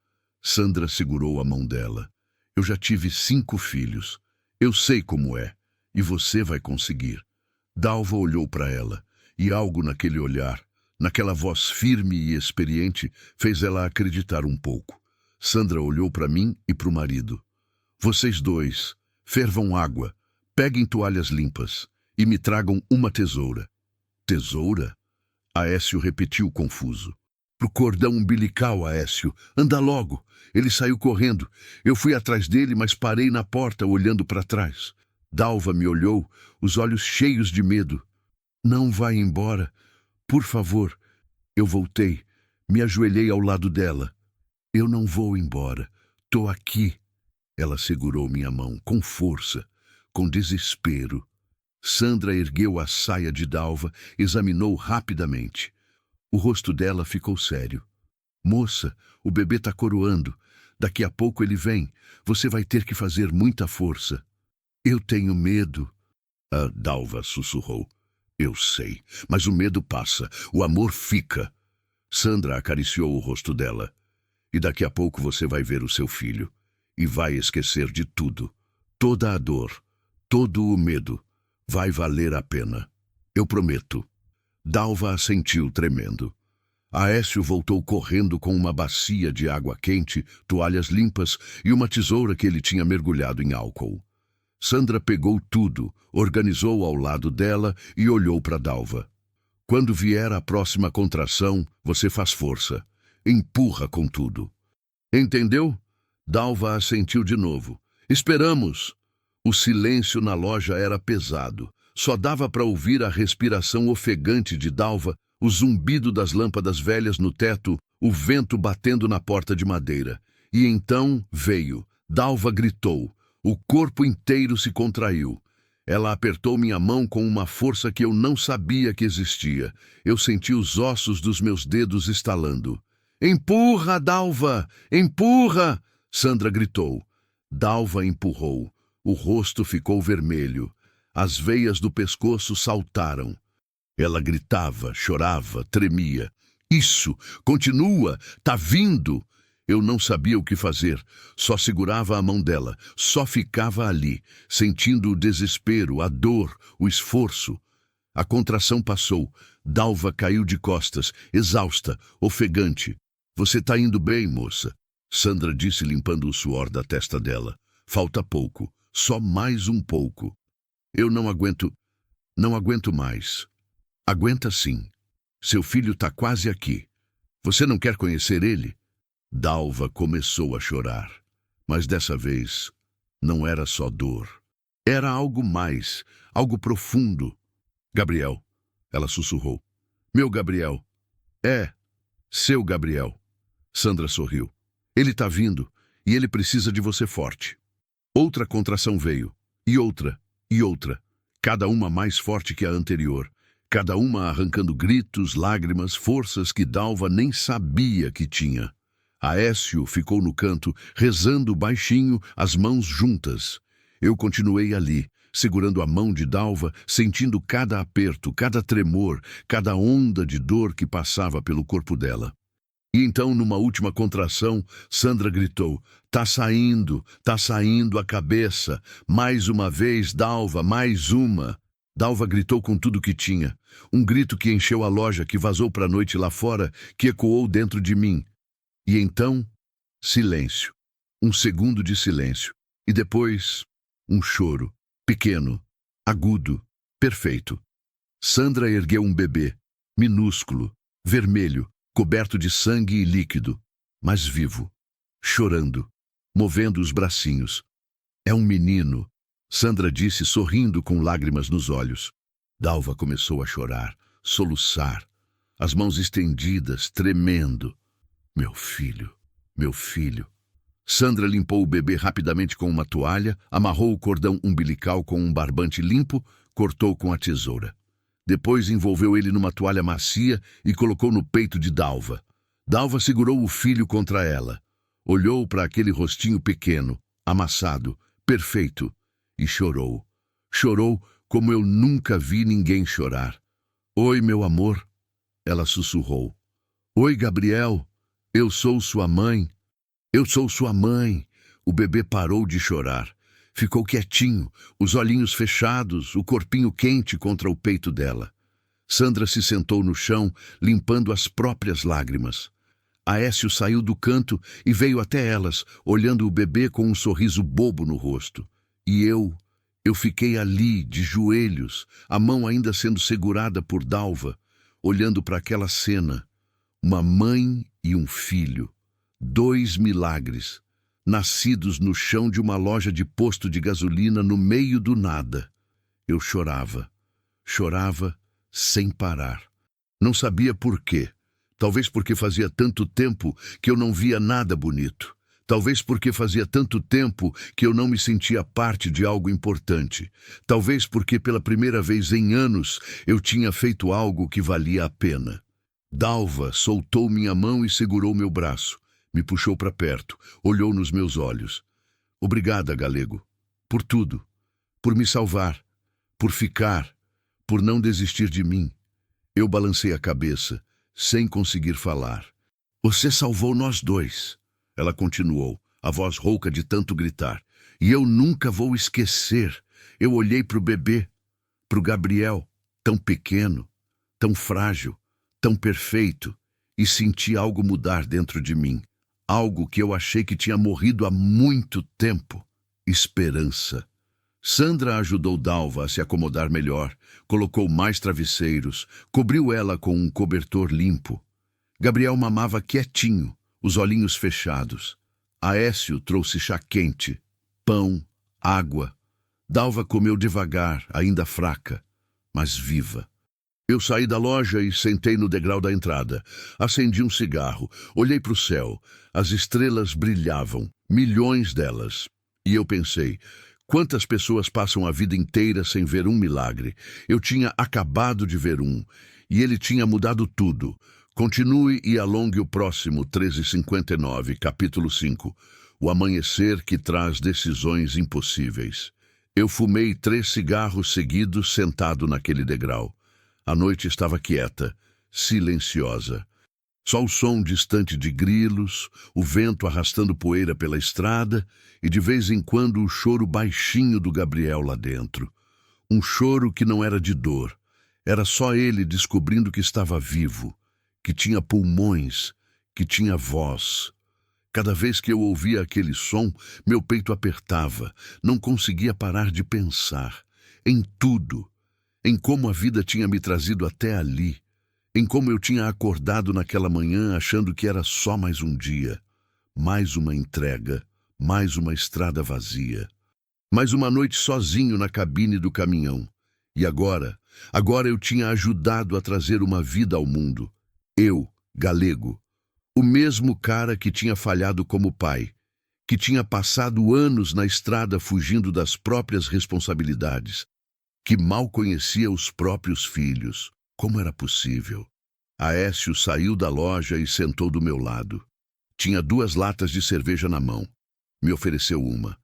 Sandra segurou a mão dela. Eu já tive 5 filhos. Eu sei como é. E você vai conseguir. Dalva olhou para ela, e algo naquele olhar, naquela voz firme e experiente, fez ela acreditar um pouco. Sandra olhou para mim e para o marido. Vocês dois, fervam água, peguem toalhas limpas e me tragam uma tesoura. Tesoura? Aécio repetiu confuso. Pro cordão umbilical, Aécio. Anda logo. Ele saiu correndo. Eu fui atrás dele, mas parei na porta, olhando para trás. Dalva me olhou, os olhos cheios de medo. Não vai embora. Por favor. Eu voltei. Me ajoelhei ao lado dela. Eu não vou embora. Tô aqui. Ela segurou minha mão, com força, com desespero. Sandra ergueu a saia de Dalva, examinou rapidamente. O rosto dela ficou sério. Moça, o bebê tá coroando. Daqui a pouco ele vem. Você vai ter que fazer muita força. Eu tenho medo. A Dalva sussurrou. Eu sei, mas o medo passa, o amor fica. Sandra acariciou o rosto dela. E daqui a pouco você vai ver o seu filho. E vai esquecer de tudo. Toda a dor, todo o medo. Vai valer a pena. Eu prometo. Dalva assentiu, tremendo. Aécio voltou correndo com uma bacia de água quente, toalhas limpas e uma tesoura que ele tinha mergulhado em álcool. Sandra pegou tudo, organizou ao lado dela e olhou para Dalva. Quando vier a próxima contração, você faz força. Empurra com tudo. Entendeu? Dalva assentiu de novo. Esperamos. O silêncio na loja era pesado. Só dava para ouvir a respiração ofegante de Dalva, o zumbido das lâmpadas velhas no teto, o vento batendo na porta de madeira. E então veio. Dalva gritou. O corpo inteiro se contraiu. Ela apertou minha mão com uma força que eu não sabia que existia. Eu senti os ossos dos meus dedos estalando. Empurra, Dalva! Empurra! Sandra gritou. Dalva empurrou. O rosto ficou vermelho. As veias do pescoço saltaram. Ela gritava, chorava, tremia. Isso! Continua! Tá vindo! Eu não sabia o que fazer. Só segurava a mão dela. Só ficava ali, sentindo o desespero, a dor, o esforço. A contração passou. Dalva caiu de costas, exausta, ofegante. Você tá indo bem, moça. Sandra disse limpando o suor da testa dela. Falta pouco, só mais um pouco. Eu não aguento, não aguento mais. Aguenta sim. Seu filho tá quase aqui. Você não quer conhecer ele? Dalva começou a chorar. Mas dessa vez, não era só dor. Era algo mais, algo profundo. Gabriel, ela sussurrou. Meu Gabriel. É, seu Gabriel. Sandra sorriu. Ele tá vindo, e ele precisa de você forte. Outra contração veio, e outra, cada uma mais forte que a anterior, cada uma arrancando gritos, lágrimas, forças que Dalva nem sabia que tinha. Aécio ficou no canto, rezando baixinho, as mãos juntas. Eu continuei ali, segurando a mão de Dalva, sentindo cada aperto, cada tremor, cada onda de dor que passava pelo corpo dela. E então, numa última contração, Sandra gritou, tá saindo a cabeça. Mais uma vez, Dalva, mais uma. Dalva gritou com tudo que tinha. Um grito que encheu a loja, que vazou para a noite lá fora, que ecoou dentro de mim. E então, silêncio. Um segundo de silêncio. E depois, um choro. Pequeno, agudo, perfeito. Sandra ergueu um bebê, minúsculo, vermelho, coberto de sangue e líquido, mas vivo, chorando, movendo os bracinhos. É um menino, Sandra disse sorrindo com lágrimas nos olhos. Dalva começou a chorar, soluçar, as mãos estendidas, tremendo. Meu filho, meu filho. Sandra limpou o bebê rapidamente com uma toalha, amarrou o cordão umbilical com um barbante limpo, cortou com a tesoura. Depois envolveu ele numa toalha macia e colocou no peito de Dalva. Dalva segurou o filho contra ela. Olhou para aquele rostinho pequeno, amassado, perfeito, e chorou. Chorou como eu nunca vi ninguém chorar. Oi, meu amor, ela sussurrou. Oi, Gabriel, eu sou sua mãe. Eu sou sua mãe. O bebê parou de chorar. Ficou quietinho, os olhinhos fechados, o corpinho quente contra o peito dela. Sandra se sentou no chão, limpando as próprias lágrimas. Aécio saiu do canto e veio até elas, olhando o bebê com um sorriso bobo no rosto. E eu fiquei ali, de joelhos, a mão ainda sendo segurada por Dalva, olhando para aquela cena. Uma mãe e um filho. 2 milagres. Nascidos no chão de uma loja de posto de gasolina no meio do nada. Eu chorava. Chorava sem parar. Não sabia por quê. Talvez porque fazia tanto tempo que eu não via nada bonito. Talvez porque fazia tanto tempo que eu não me sentia parte de algo importante. Talvez porque pela primeira vez em anos eu tinha feito algo que valia a pena. Dalva soltou minha mão e segurou meu braço. Me puxou para perto, olhou nos meus olhos. Obrigada, Galego, por tudo, por me salvar, por ficar, por não desistir de mim. Eu balancei a cabeça, sem conseguir falar. Você salvou nós dois, ela continuou, a voz rouca de tanto gritar. E eu nunca vou esquecer. Eu olhei para o bebê, para o Gabriel, tão pequeno, tão frágil, tão perfeito, e senti algo mudar dentro de mim. Algo que eu achei que tinha morrido há muito tempo. Esperança. Sandra ajudou Dalva a se acomodar melhor, colocou mais travesseiros, cobriu ela com um cobertor limpo. Gabriel mamava quietinho, os olhinhos fechados. Aécio trouxe chá quente, pão, água. Dalva comeu devagar, ainda fraca, mas viva. Eu saí da loja e sentei no degrau da entrada. Acendi um cigarro, olhei para o céu. As estrelas brilhavam, milhões delas. E eu pensei, quantas pessoas passam a vida inteira sem ver um milagre? Eu tinha acabado de ver um, e ele tinha mudado tudo. Continue e alongue o próximo 1359, capítulo 5. O amanhecer que traz decisões impossíveis. Eu fumei 3 cigarros seguidos sentado naquele degrau. A noite estava quieta, silenciosa. Só o som distante de grilos, o vento arrastando poeira pela estrada e de vez em quando o choro baixinho do Gabriel lá dentro. Um choro que não era de dor. Era só ele descobrindo que estava vivo, que tinha pulmões, que tinha voz. Cada vez que eu ouvia aquele som, meu peito apertava. Não conseguia parar de pensar em tudo, em como a vida tinha me trazido até ali, em como eu tinha acordado naquela manhã achando que era só mais um dia, mais uma entrega, mais uma estrada vazia, mais uma noite sozinho na cabine do caminhão. E agora eu tinha ajudado a trazer uma vida ao mundo. Eu, Galego, o mesmo cara que tinha falhado como pai, que tinha passado anos na estrada fugindo das próprias responsabilidades, que mal conhecia os próprios filhos. Como era possível? Aécio saiu da loja e sentou do meu lado. Tinha 2 latas de cerveja na mão. Me ofereceu uma.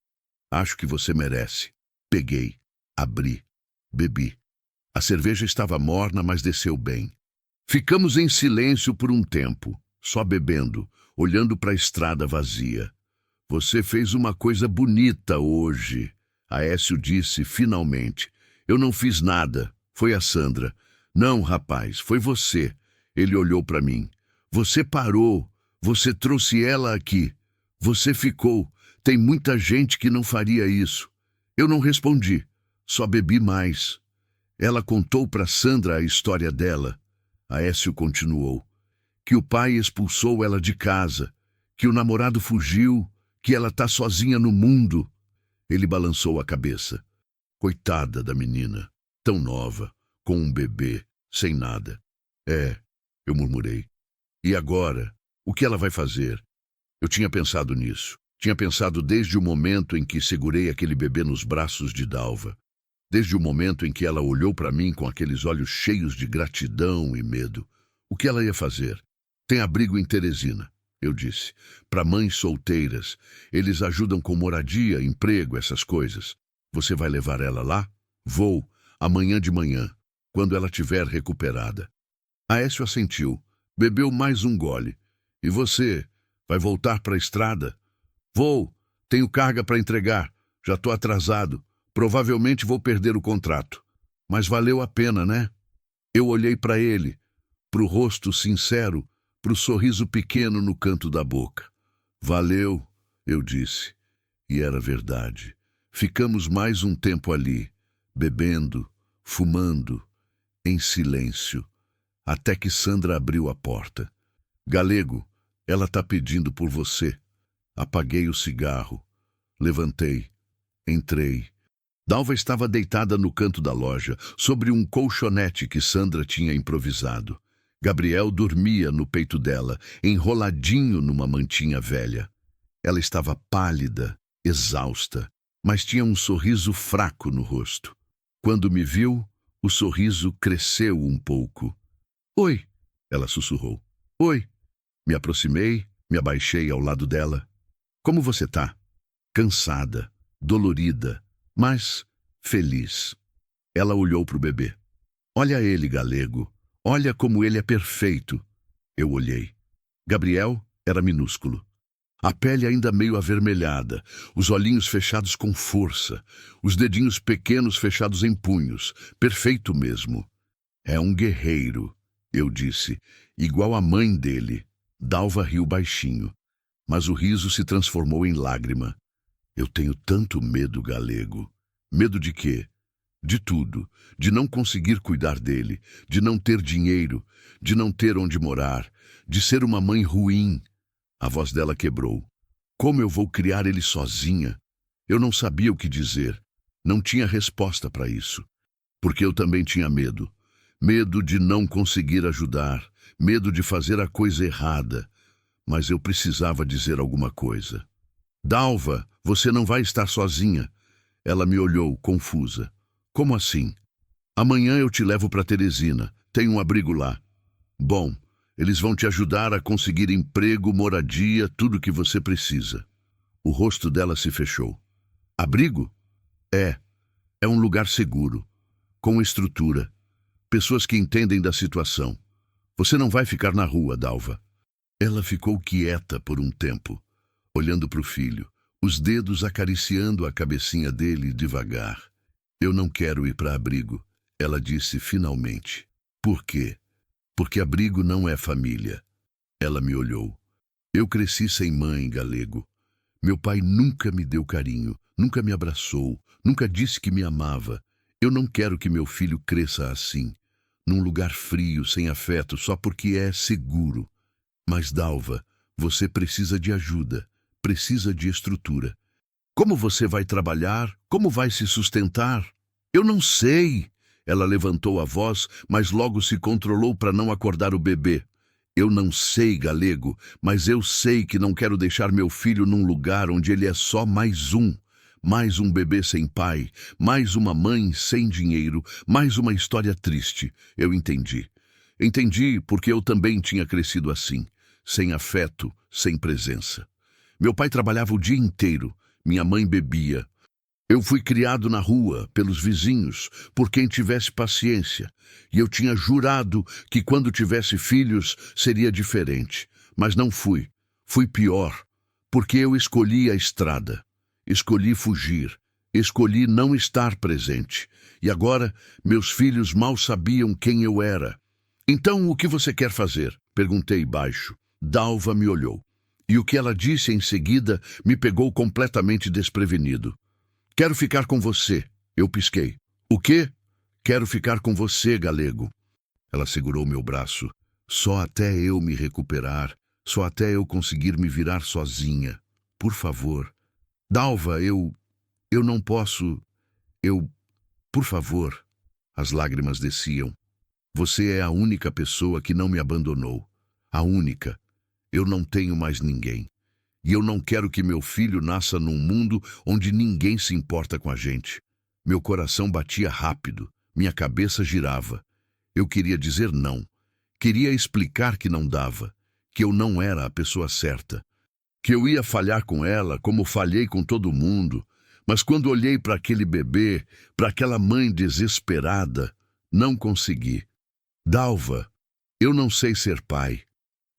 Acho que você merece. Peguei, abri, bebi. A cerveja estava morna, mas desceu bem. Ficamos em silêncio por um tempo, só bebendo, olhando para a estrada vazia. Você fez uma coisa bonita hoje, Aécio disse finalmente. Eu não fiz nada, foi a Sandra. Não, rapaz, foi você. Ele olhou para mim. Você parou, você trouxe ela aqui. Você ficou. Tem muita gente que não faria isso. Eu não respondi, só bebi mais. Ela contou para Sandra a história dela. Aécio continuou. Que o pai expulsou ela de casa, que o namorado fugiu, que ela tá sozinha no mundo. Ele balançou a cabeça. Coitada da menina, tão nova, com um bebê, sem nada. É, eu murmurei. E agora? O que ela vai fazer? Eu tinha pensado nisso. Tinha pensado desde o momento em que segurei aquele bebê nos braços de Dalva. Desde o momento em que ela olhou para mim com aqueles olhos cheios de gratidão e medo. O que ela ia fazer? Tem abrigo em Teresina, eu disse. Para mães solteiras. Eles ajudam com moradia, emprego, essas coisas. Você vai levar ela lá? Vou, amanhã de manhã, quando ela estiver recuperada. Aécio assentiu. Bebeu mais um gole. E você? Vai voltar para a estrada? Vou. Tenho carga para entregar. Já estou atrasado. Provavelmente vou perder o contrato. Mas valeu a pena, né? Eu olhei para ele, para o rosto sincero, para o sorriso pequeno no canto da boca. Valeu, eu disse. E era verdade. Ficamos mais um tempo ali, bebendo, fumando, em silêncio, até que Sandra abriu a porta. Galego, ela tá pedindo por você. Apaguei o cigarro. Levantei. Entrei. Dalva estava deitada no canto da loja, sobre um colchonete que Sandra tinha improvisado. Gabriel dormia no peito dela, enroladinho numa mantinha velha. Ela estava pálida, exausta, mas tinha um sorriso fraco no rosto. Quando me viu, o sorriso cresceu um pouco. Oi, ela sussurrou. Oi. Me aproximei, me abaixei ao lado dela. Como você tá? Cansada, dolorida, mas feliz. Ela olhou para o bebê. Olha ele, Galego. Olha como ele é perfeito. Eu olhei. Gabriel era minúsculo. A pele ainda meio avermelhada, os olhinhos fechados com força, os dedinhos pequenos fechados em punhos. Perfeito mesmo. É um guerreiro, eu disse, igual a mãe dele. Dalva riu baixinho, mas o riso se transformou em lágrima. Eu tenho tanto medo, Galego. Medo de quê? De tudo. De não conseguir cuidar dele, de não ter dinheiro, de não ter onde morar, de ser uma mãe ruim. A voz dela quebrou. Como eu vou criar ele sozinha? Eu não sabia o que dizer. Não tinha resposta para isso. Porque eu também tinha medo. Medo de não conseguir ajudar. Medo de fazer a coisa errada. Mas eu precisava dizer alguma coisa. Dalva, você não vai estar sozinha. Ela me olhou, confusa. Como assim? Amanhã eu te levo para Teresina. Tem um abrigo lá. Bom, eles vão te ajudar a conseguir emprego, moradia, tudo o que você precisa. O rosto dela se fechou. Abrigo? É um lugar seguro, com estrutura, pessoas que entendem da situação. Você não vai ficar na rua, Dalva. Ela ficou quieta por um tempo, olhando para o filho, os dedos acariciando a cabecinha dele devagar. Eu não quero ir para abrigo, ela disse finalmente. Por quê? Porque abrigo não é família. Ela me olhou. Eu cresci sem mãe, Galego. Meu pai nunca me deu carinho, nunca me abraçou, nunca disse que me amava. Eu não quero que meu filho cresça assim, num lugar frio, sem afeto, só porque é seguro. Mas, Dalva, você precisa de ajuda, precisa de estrutura. Como você vai trabalhar? Como vai se sustentar? Eu não sei. Ela levantou a voz, mas logo se controlou para não acordar o bebê. Eu não sei, Galego, mas eu sei que não quero deixar meu filho num lugar onde ele é só mais um bebê sem pai, mais uma mãe sem dinheiro, mais uma história triste. Eu entendi. Entendi porque eu também tinha crescido assim, sem afeto, sem presença. Meu pai trabalhava o dia inteiro, minha mãe bebia. Eu fui criado na rua, pelos vizinhos, por quem tivesse paciência, e eu tinha jurado que quando tivesse filhos seria diferente, mas não fui. Fui pior, porque eu escolhi a estrada, escolhi fugir, escolhi não estar presente, e agora meus filhos mal sabiam quem eu era. Então, o que você quer fazer? Perguntei baixo. Dalva me olhou, e o que ela disse em seguida me pegou completamente desprevenido. Quero ficar com você. Eu pisquei. O quê? Quero ficar com você, Galego. Ela segurou meu braço. Só até eu me recuperar. Só até eu conseguir me virar sozinha. Por favor. Dalva, eu não posso. Por favor. As lágrimas desciam. Você é a única pessoa que não me abandonou. A única. Eu não tenho mais ninguém. E eu não quero que meu filho nasça num mundo onde ninguém se importa com a gente. Meu coração batia rápido, minha cabeça girava. Eu queria dizer não. Queria explicar que não dava, que eu não era a pessoa certa, que eu ia falhar com ela como falhei com todo mundo. Mas quando olhei para aquele bebê, para aquela mãe desesperada, não consegui. Dalva, eu não sei ser pai.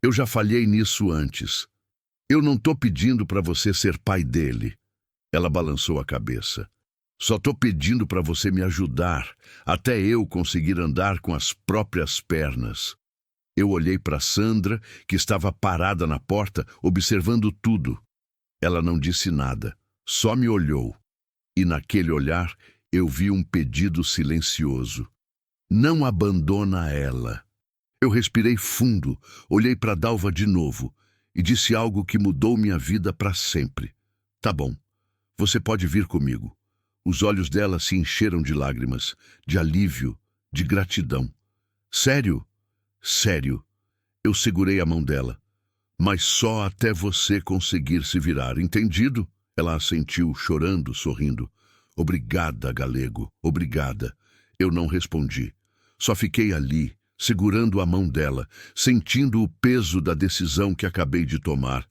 Eu já falhei nisso antes. Eu não tô pedindo para você ser pai dele. Ela balançou a cabeça. Só tô pedindo para você me ajudar, até eu conseguir andar com as próprias pernas. Eu olhei para Sandra, que estava parada na porta, observando tudo. Ela não disse nada, só me olhou. E naquele olhar eu vi um pedido silencioso. Não abandona ela. Eu respirei fundo, olhei para Dalva de novo e disse algo que mudou minha vida para sempre. Tá bom, você pode vir comigo. Os olhos dela se encheram de lágrimas, de alívio, de gratidão. Sério? Sério. Eu segurei a mão dela. Mas só até você conseguir se virar, entendido? Ela assentiu, chorando, sorrindo. Obrigada, Galego, obrigada. Eu não respondi. Só fiquei ali, segurando a mão dela, sentindo o peso da decisão que acabei de tomar,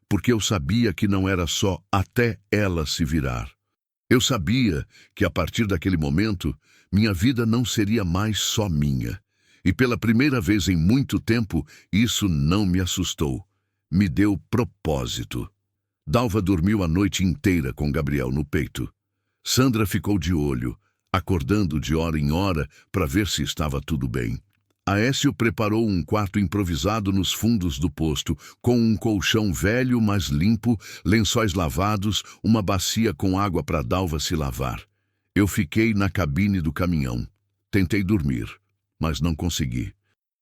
porque eu sabia que não era só até ela se virar. Eu sabia que, a partir daquele momento, minha vida não seria mais só minha. E pela primeira vez em muito tempo, isso não me assustou. Me deu propósito. Dalva dormiu a noite inteira com Gabriel no peito. Sandra ficou de olho, acordando de hora em hora para ver se estava tudo bem. Aécio preparou um quarto improvisado nos fundos do posto, com um colchão velho, mas limpo, lençóis lavados, uma bacia com água para Dalva se lavar. Eu fiquei na cabine do caminhão. Tentei dormir, mas não consegui.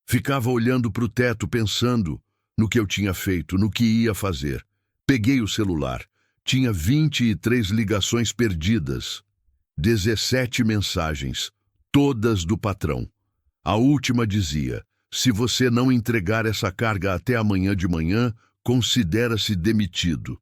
Ficava olhando para o teto, pensando no que eu tinha feito, no que ia fazer. Peguei o celular. Tinha 23 ligações perdidas. 17 mensagens, todas do patrão. A última dizia: se você não entregar essa carga até amanhã de manhã, considera-se demitido.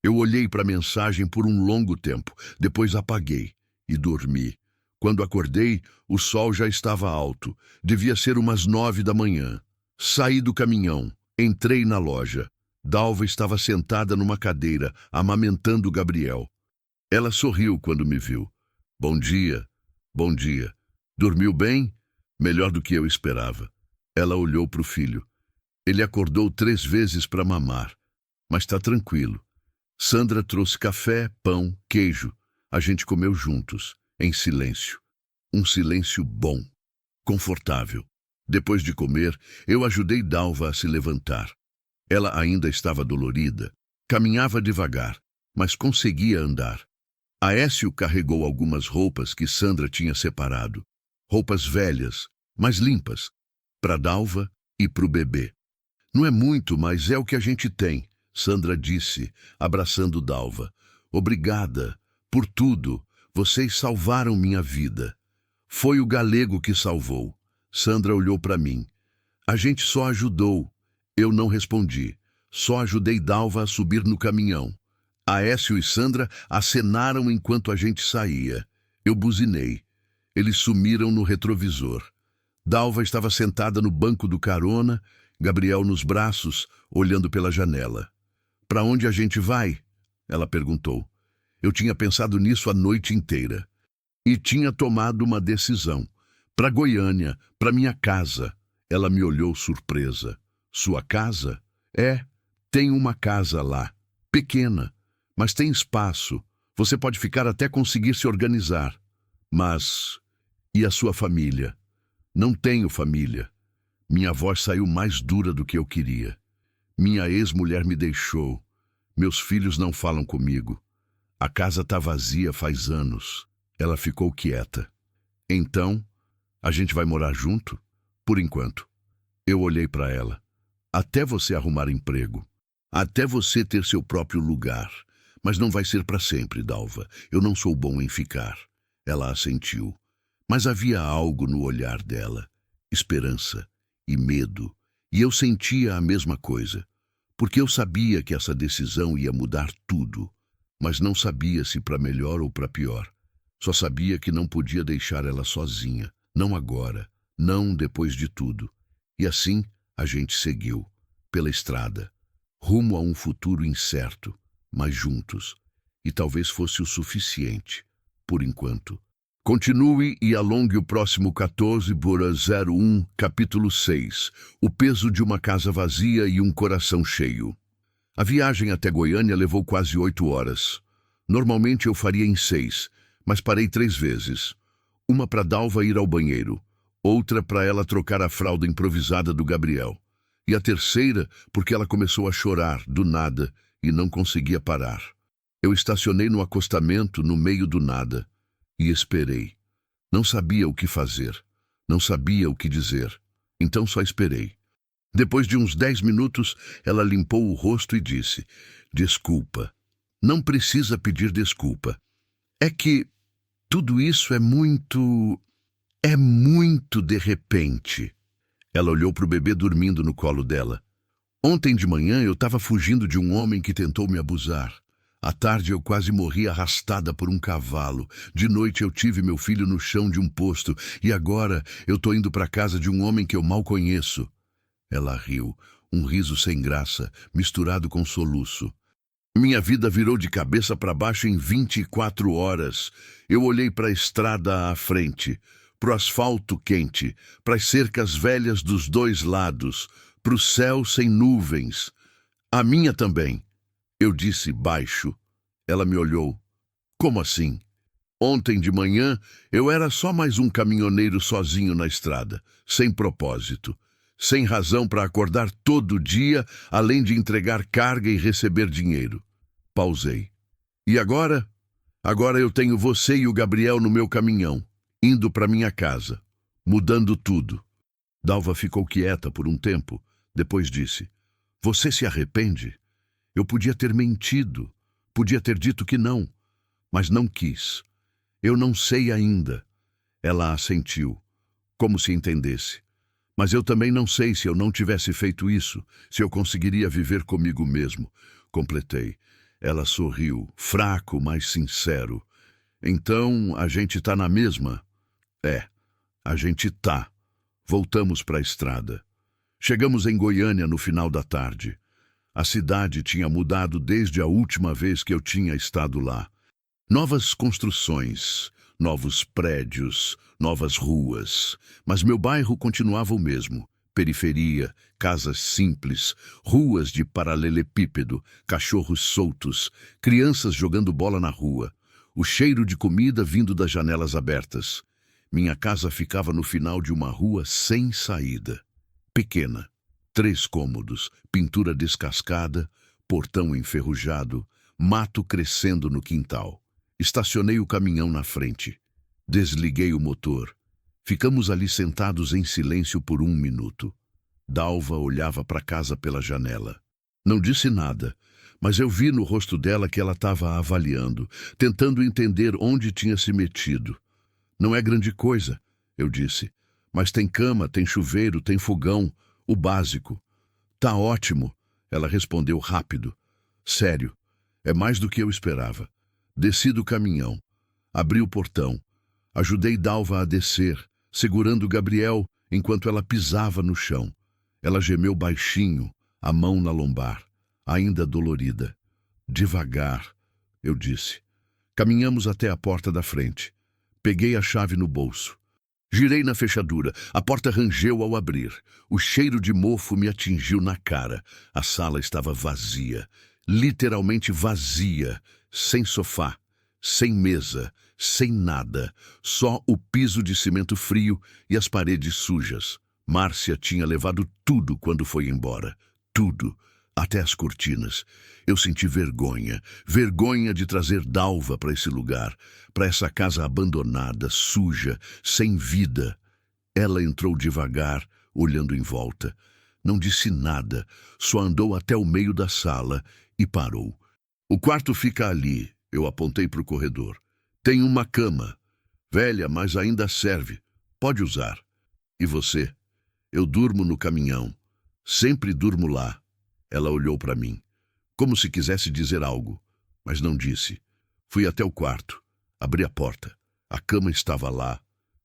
Eu olhei para a mensagem por um longo tempo, depois apaguei e dormi. Quando acordei, o sol já estava alto, devia ser umas 9 da manhã. Saí do caminhão, entrei na loja. Dalva estava sentada numa cadeira, amamentando Gabriel. Ela sorriu quando me viu. Bom dia, bom dia. Dormiu bem? Melhor do que eu esperava. Ela olhou para o filho. Ele acordou 3 vezes para mamar, mas está tranquilo. Sandra trouxe café, pão, queijo. A gente comeu juntos, em silêncio. Um silêncio bom, confortável. Depois de comer, eu ajudei Dalva a se levantar. Ela ainda estava dolorida. Caminhava devagar, mas conseguia andar. Aécio carregou algumas roupas que Sandra tinha separado. Roupas velhas, mas limpas. Para Dalva e para o bebê. Não é muito, mas é o que a gente tem, Sandra disse, abraçando Dalva. Obrigada por tudo. Vocês salvaram minha vida. Foi o galego que salvou. Sandra olhou para mim. A gente só ajudou. Eu não respondi. Só ajudei Dalva a subir no caminhão. Aécio e Sandra acenaram enquanto a gente saía. Eu buzinei. Eles sumiram no retrovisor. Dalva estava sentada no banco do carona, Gabriel nos braços, olhando pela janela. Para onde a gente vai? Ela perguntou. Eu tinha pensado nisso a noite inteira. E tinha tomado uma decisão. Para Goiânia, para minha casa. Ela me olhou surpresa. Sua casa? É, tem uma casa lá. Pequena, mas tem espaço. Você pode ficar até conseguir se organizar. Mas... e a sua família? Não tenho família. Minha voz saiu mais dura do que eu queria. Minha ex-mulher me deixou. Meus filhos não falam comigo. A casa tá vazia faz anos. Ela ficou quieta. Então, a gente vai morar junto? Por enquanto. Eu olhei para ela. Até você arrumar emprego. Até você ter seu próprio lugar. Mas não vai ser para sempre, Dalva. Eu não sou bom em ficar. Ela assentiu. Mas havia algo no olhar dela. Esperança e medo. E eu sentia a mesma coisa. Porque eu sabia que essa decisão ia mudar tudo. Mas não sabia se para melhor ou para pior. Só sabia que não podia deixar ela sozinha. Não agora. Não depois de tudo. E assim a gente seguiu. Pela estrada. Rumo a um futuro incerto. Mas juntos. E talvez fosse o suficiente. Por enquanto. Continue e alongue o próximo 14/01, capítulo 6. O peso de uma casa vazia e um coração cheio. A viagem até Goiânia levou quase 8 horas. Normalmente eu faria em 6, mas parei 3 vezes. Uma para Dalva ir ao banheiro, outra para ela trocar a fralda improvisada do Gabriel. E a terceira porque ela começou a chorar, do nada, e não conseguia parar. Eu estacionei no acostamento, no meio do nada, e esperei. Não sabia o que fazer, não sabia o que dizer, então só esperei. Depois de uns 10 minutos, ela limpou o rosto e disse, desculpa. Não precisa pedir desculpa. É que tudo isso é muito de repente. Ela olhou para o bebê dormindo no colo dela. Ontem de manhã eu estava fugindo de um homem que tentou me abusar. À tarde eu quase morri arrastada por um cavalo. De noite eu tive meu filho no chão de um posto. E agora eu estou indo para a casa de um homem que eu mal conheço. Ela riu, um riso sem graça, misturado com soluço. Minha vida virou de cabeça para baixo em 24 horas. Eu olhei para a estrada à frente, para o asfalto quente, para as cercas velhas dos dois lados, para o céu sem nuvens. A minha também. Eu disse baixo. Ela me olhou. Como assim? Ontem de manhã eu era só mais um caminhoneiro sozinho na estrada, sem propósito. Sem razão para acordar todo dia, além de entregar carga e receber dinheiro. Pausei. E agora? Agora eu tenho você e o Gabriel no meu caminhão, indo para minha casa, mudando tudo. Dalva ficou quieta por um tempo, depois disse, você se arrepende? Eu podia ter mentido, podia ter dito que não, mas não quis. Eu não sei ainda. Ela assentiu, como se entendesse. Mas eu também não sei se eu não tivesse feito isso, se eu conseguiria viver comigo mesmo. Completei. Ela sorriu, fraco, mas sincero. Então, a gente tá na mesma? É, a gente tá. Voltamos para a estrada. Chegamos em Goiânia no final da tarde. A cidade tinha mudado desde a última vez que eu tinha estado lá. Novas construções, novos prédios, novas ruas. Mas meu bairro continuava o mesmo. Periferia, casas simples, ruas de paralelepípedo, cachorros soltos, crianças jogando bola na rua. O cheiro de comida vindo das janelas abertas. Minha casa ficava no final de uma rua sem saída. Pequena, 3 cômodos, pintura descascada, portão enferrujado, mato crescendo no quintal. Estacionei o caminhão na frente. Desliguei o motor. Ficamos ali sentados em silêncio por 1 minuto. Dalva olhava para casa pela janela. Não disse nada, mas eu vi no rosto dela que ela estava avaliando, tentando entender onde tinha se metido. Não é grande coisa, eu disse, mas tem cama, tem chuveiro, tem fogão, o básico. Tá ótimo, ela respondeu rápido. Sério, é mais do que eu esperava. Desci do caminhão, abri o portão, ajudei Dalva a descer, segurando Gabriel enquanto ela pisava no chão. Ela gemeu baixinho, a mão na lombar, ainda dolorida. Devagar, eu disse. Caminhamos até a porta da frente. Peguei a chave no bolso. Girei na fechadura. A porta rangeu ao abrir. O cheiro de mofo me atingiu na cara. A sala estava vazia. Literalmente vazia. Sem sofá, sem mesa, sem nada. Só o piso de cimento frio e as paredes sujas. Márcia tinha levado tudo quando foi embora. Tudo. Até as cortinas. Eu senti vergonha. Vergonha de trazer Dalva para esse lugar. Para essa casa abandonada, suja, sem vida. Ela entrou devagar, olhando em volta. Não disse nada. Só andou até o meio da sala e parou. O quarto fica ali. Eu apontei para o corredor. Tem uma cama. Velha, mas ainda serve. Pode usar. E você? Eu durmo no caminhão. Sempre durmo lá. Ela olhou para mim, como se quisesse dizer algo, mas não disse. Fui até o quarto. Abri a porta. A cama estava lá.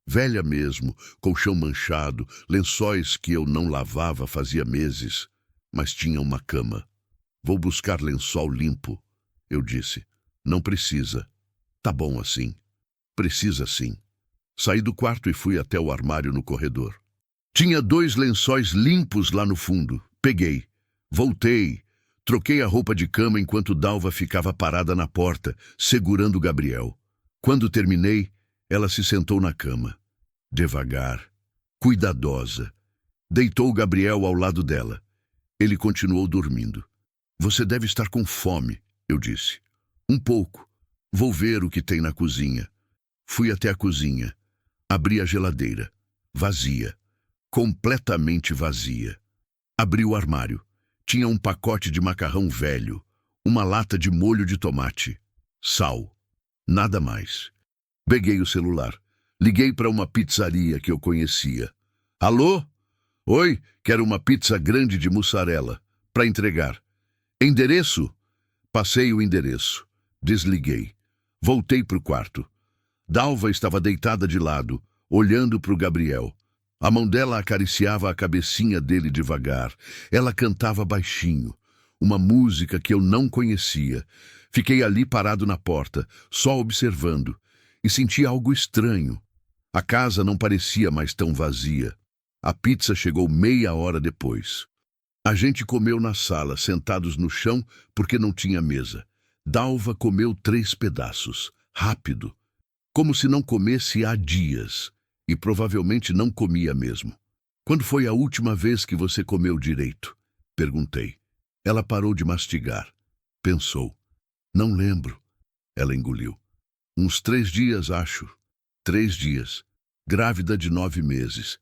Velha mesmo, colchão manchado, lençóis que eu não lavava fazia meses. Mas tinha uma cama. Vou buscar lençol limpo, eu disse. Não precisa. Tá bom assim. Precisa sim. Saí do quarto e fui até o armário no corredor. Tinha 2 lençóis limpos lá no fundo. Peguei. Voltei. Troquei a roupa de cama enquanto Dalva ficava parada na porta, segurando Gabriel. Quando terminei, ela se sentou na cama. Devagar. Cuidadosa. Deitou Gabriel ao lado dela. Ele continuou dormindo. Você deve estar com fome, eu disse. Um pouco. Vou ver o que tem na cozinha. Fui até a cozinha. Abri a geladeira. Vazia. Completamente vazia. Abri o armário. Tinha um pacote de macarrão velho, uma lata de molho de tomate, sal. Nada mais. Peguei o celular. Liguei para uma pizzaria que eu conhecia. Alô? Oi, quero uma pizza grande de mussarela. Para entregar. Endereço? Passei o endereço. Desliguei. Voltei para o quarto. Dalva estava deitada de lado, olhando para o Gabriel. A mão dela acariciava a cabecinha dele devagar. Ela cantava baixinho, uma música que eu não conhecia. Fiquei ali parado na porta, só observando, e senti algo estranho. A casa não parecia mais tão vazia. A pizza chegou meia hora depois. A gente comeu na sala, sentados no chão, porque não tinha mesa. Dalva comeu 3 pedaços, rápido, como se não comesse há dias. E provavelmente não comia mesmo. Quando foi a última vez que você comeu direito? Perguntei. Ela parou de mastigar. Pensou. Não lembro. Ela engoliu. Uns 3 dias, acho. 3 dias. Grávida de 9 meses.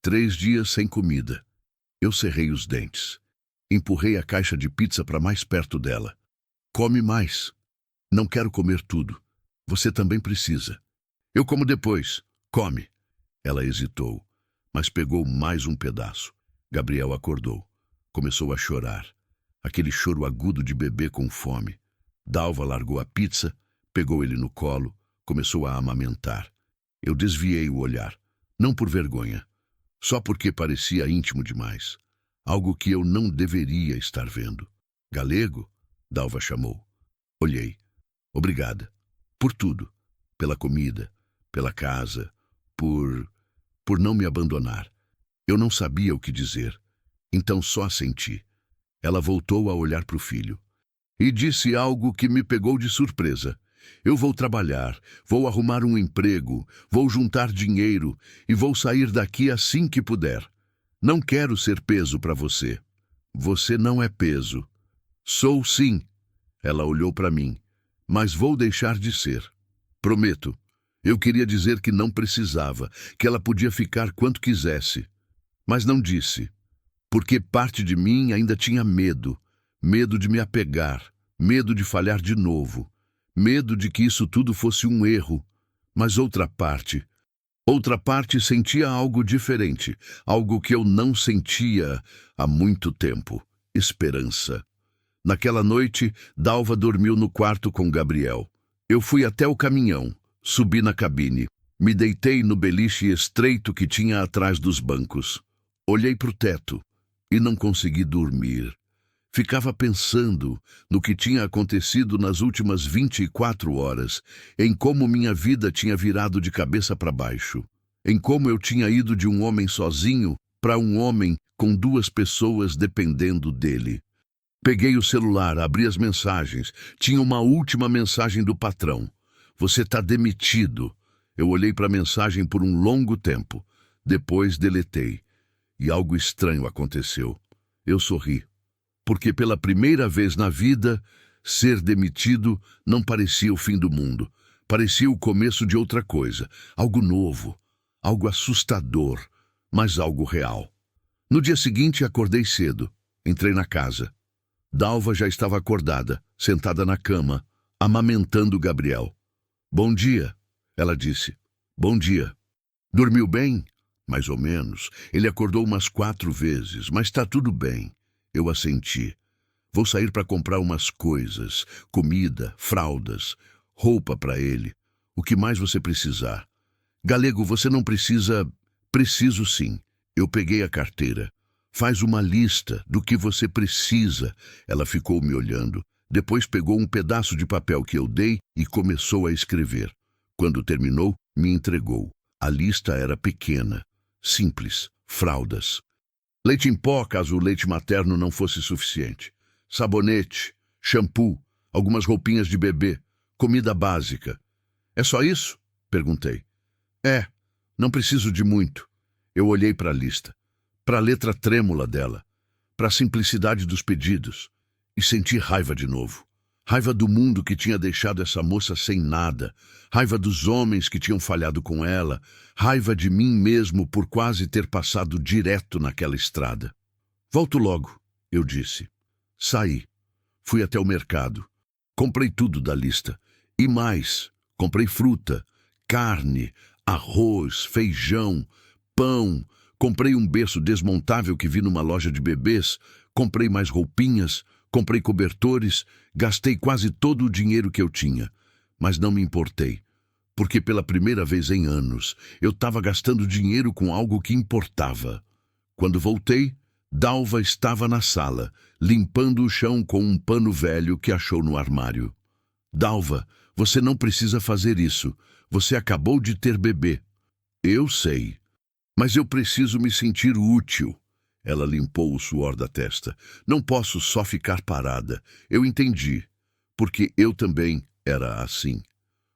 3 dias sem comida. Eu cerrei os dentes. Empurrei a caixa de pizza para mais perto dela. Come mais. Não quero comer tudo. Você também precisa. Eu como depois. Come. Ela hesitou, mas pegou mais um pedaço. Gabriel acordou. Começou a chorar. Aquele choro agudo de bebê com fome. Dalva largou a pizza, pegou ele no colo, começou a amamentar. Eu desviei o olhar, não por vergonha, só porque parecia íntimo demais. Algo que eu não deveria estar vendo. Galego? Dalva chamou. Olhei. Obrigada. Por tudo. Pela comida, pela casa, por não me abandonar. Eu não sabia o que dizer, então só assenti. Ela voltou a olhar para o filho. E disse algo que me pegou de surpresa. Eu vou trabalhar, vou arrumar um emprego, vou juntar dinheiro e vou sair daqui assim que puder. Não quero ser peso para você. Você não é peso. Sou sim. Ela olhou para mim. Mas vou deixar de ser. Prometo. Eu queria dizer que não precisava, que ela podia ficar quanto quisesse. Mas não disse. Porque parte de mim ainda tinha medo. Medo de me apegar. Medo de falhar de novo. Medo de que isso tudo fosse um erro. Mas outra parte sentia algo diferente. Algo que eu não sentia há muito tempo. Esperança. Naquela noite, Dalva dormiu no quarto com Gabriel. Eu fui até o caminhão, subi na cabine, me deitei no beliche estreito que tinha atrás dos bancos. Olhei para o teto e não consegui dormir. Ficava pensando no que tinha acontecido nas últimas 24 horas, em como minha vida tinha virado de cabeça para baixo, em como eu tinha ido de um homem sozinho para um homem com 2 pessoas dependendo dele. Peguei o celular, abri as mensagens. Tinha uma última mensagem do patrão. Você está demitido. Eu olhei para a mensagem por um longo tempo. Depois deletei. E algo estranho aconteceu. Eu sorri. Porque pela primeira vez na vida, ser demitido não parecia o fim do mundo. Parecia o começo de outra coisa. Algo novo. Algo assustador. Mas algo real. No dia seguinte, acordei cedo. Entrei na casa. Dalva já estava acordada, sentada na cama, amamentando Gabriel. Bom dia, ela disse. Bom dia. Dormiu bem? Mais ou menos. Ele acordou umas 4 vezes, mas está tudo bem. Eu assenti. Vou sair para comprar umas coisas, comida, fraldas, roupa para ele. O que mais você precisar? Galego, você não precisa... Preciso sim. Eu peguei a carteira. Faz uma lista do que você precisa. Ela ficou me olhando. Depois pegou um pedaço de papel que eu dei e começou a escrever. Quando terminou, me entregou. A lista era pequena, simples, fraldas. Leite em pó, caso o leite materno não fosse suficiente. Sabonete, shampoo, algumas roupinhas de bebê, comida básica. É só isso? Perguntei. É, não preciso de muito. Eu olhei para a lista. Para a letra trêmula dela, para a simplicidade dos pedidos, e senti raiva de novo. Raiva do mundo que tinha deixado essa moça sem nada, raiva dos homens que tinham falhado com ela, raiva de mim mesmo por quase ter passado direto naquela estrada. Volto logo, eu disse. Saí. Fui até o mercado. Comprei tudo da lista. E mais, comprei fruta, carne, arroz, feijão, pão. Comprei um berço desmontável que vi numa loja de bebês, comprei mais roupinhas, comprei cobertores, gastei quase todo o dinheiro que eu tinha. Mas não me importei, porque pela primeira vez em anos eu estava gastando dinheiro com algo que importava. Quando voltei, Dalva estava na sala, limpando o chão com um pano velho que achou no armário. Dalva, você não precisa fazer isso. Você acabou de ter bebê. Eu sei. Mas eu preciso me sentir útil. Ela limpou o suor da testa. Não posso só ficar parada. Eu entendi, porque eu também era assim.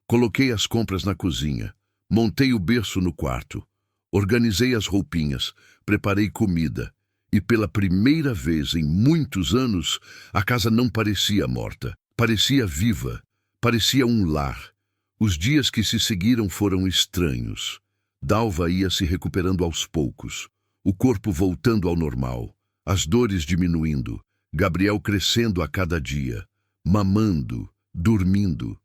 Coloquei as compras na cozinha. Montei o berço no quarto. Organizei as roupinhas. Preparei comida. E pela primeira vez em muitos anos, a casa não parecia morta. Parecia viva. Parecia um lar. Os dias que se seguiram foram estranhos. Dalva ia se recuperando aos poucos, o corpo voltando ao normal, as dores diminuindo, Gabriel crescendo a cada dia, mamando, dormindo,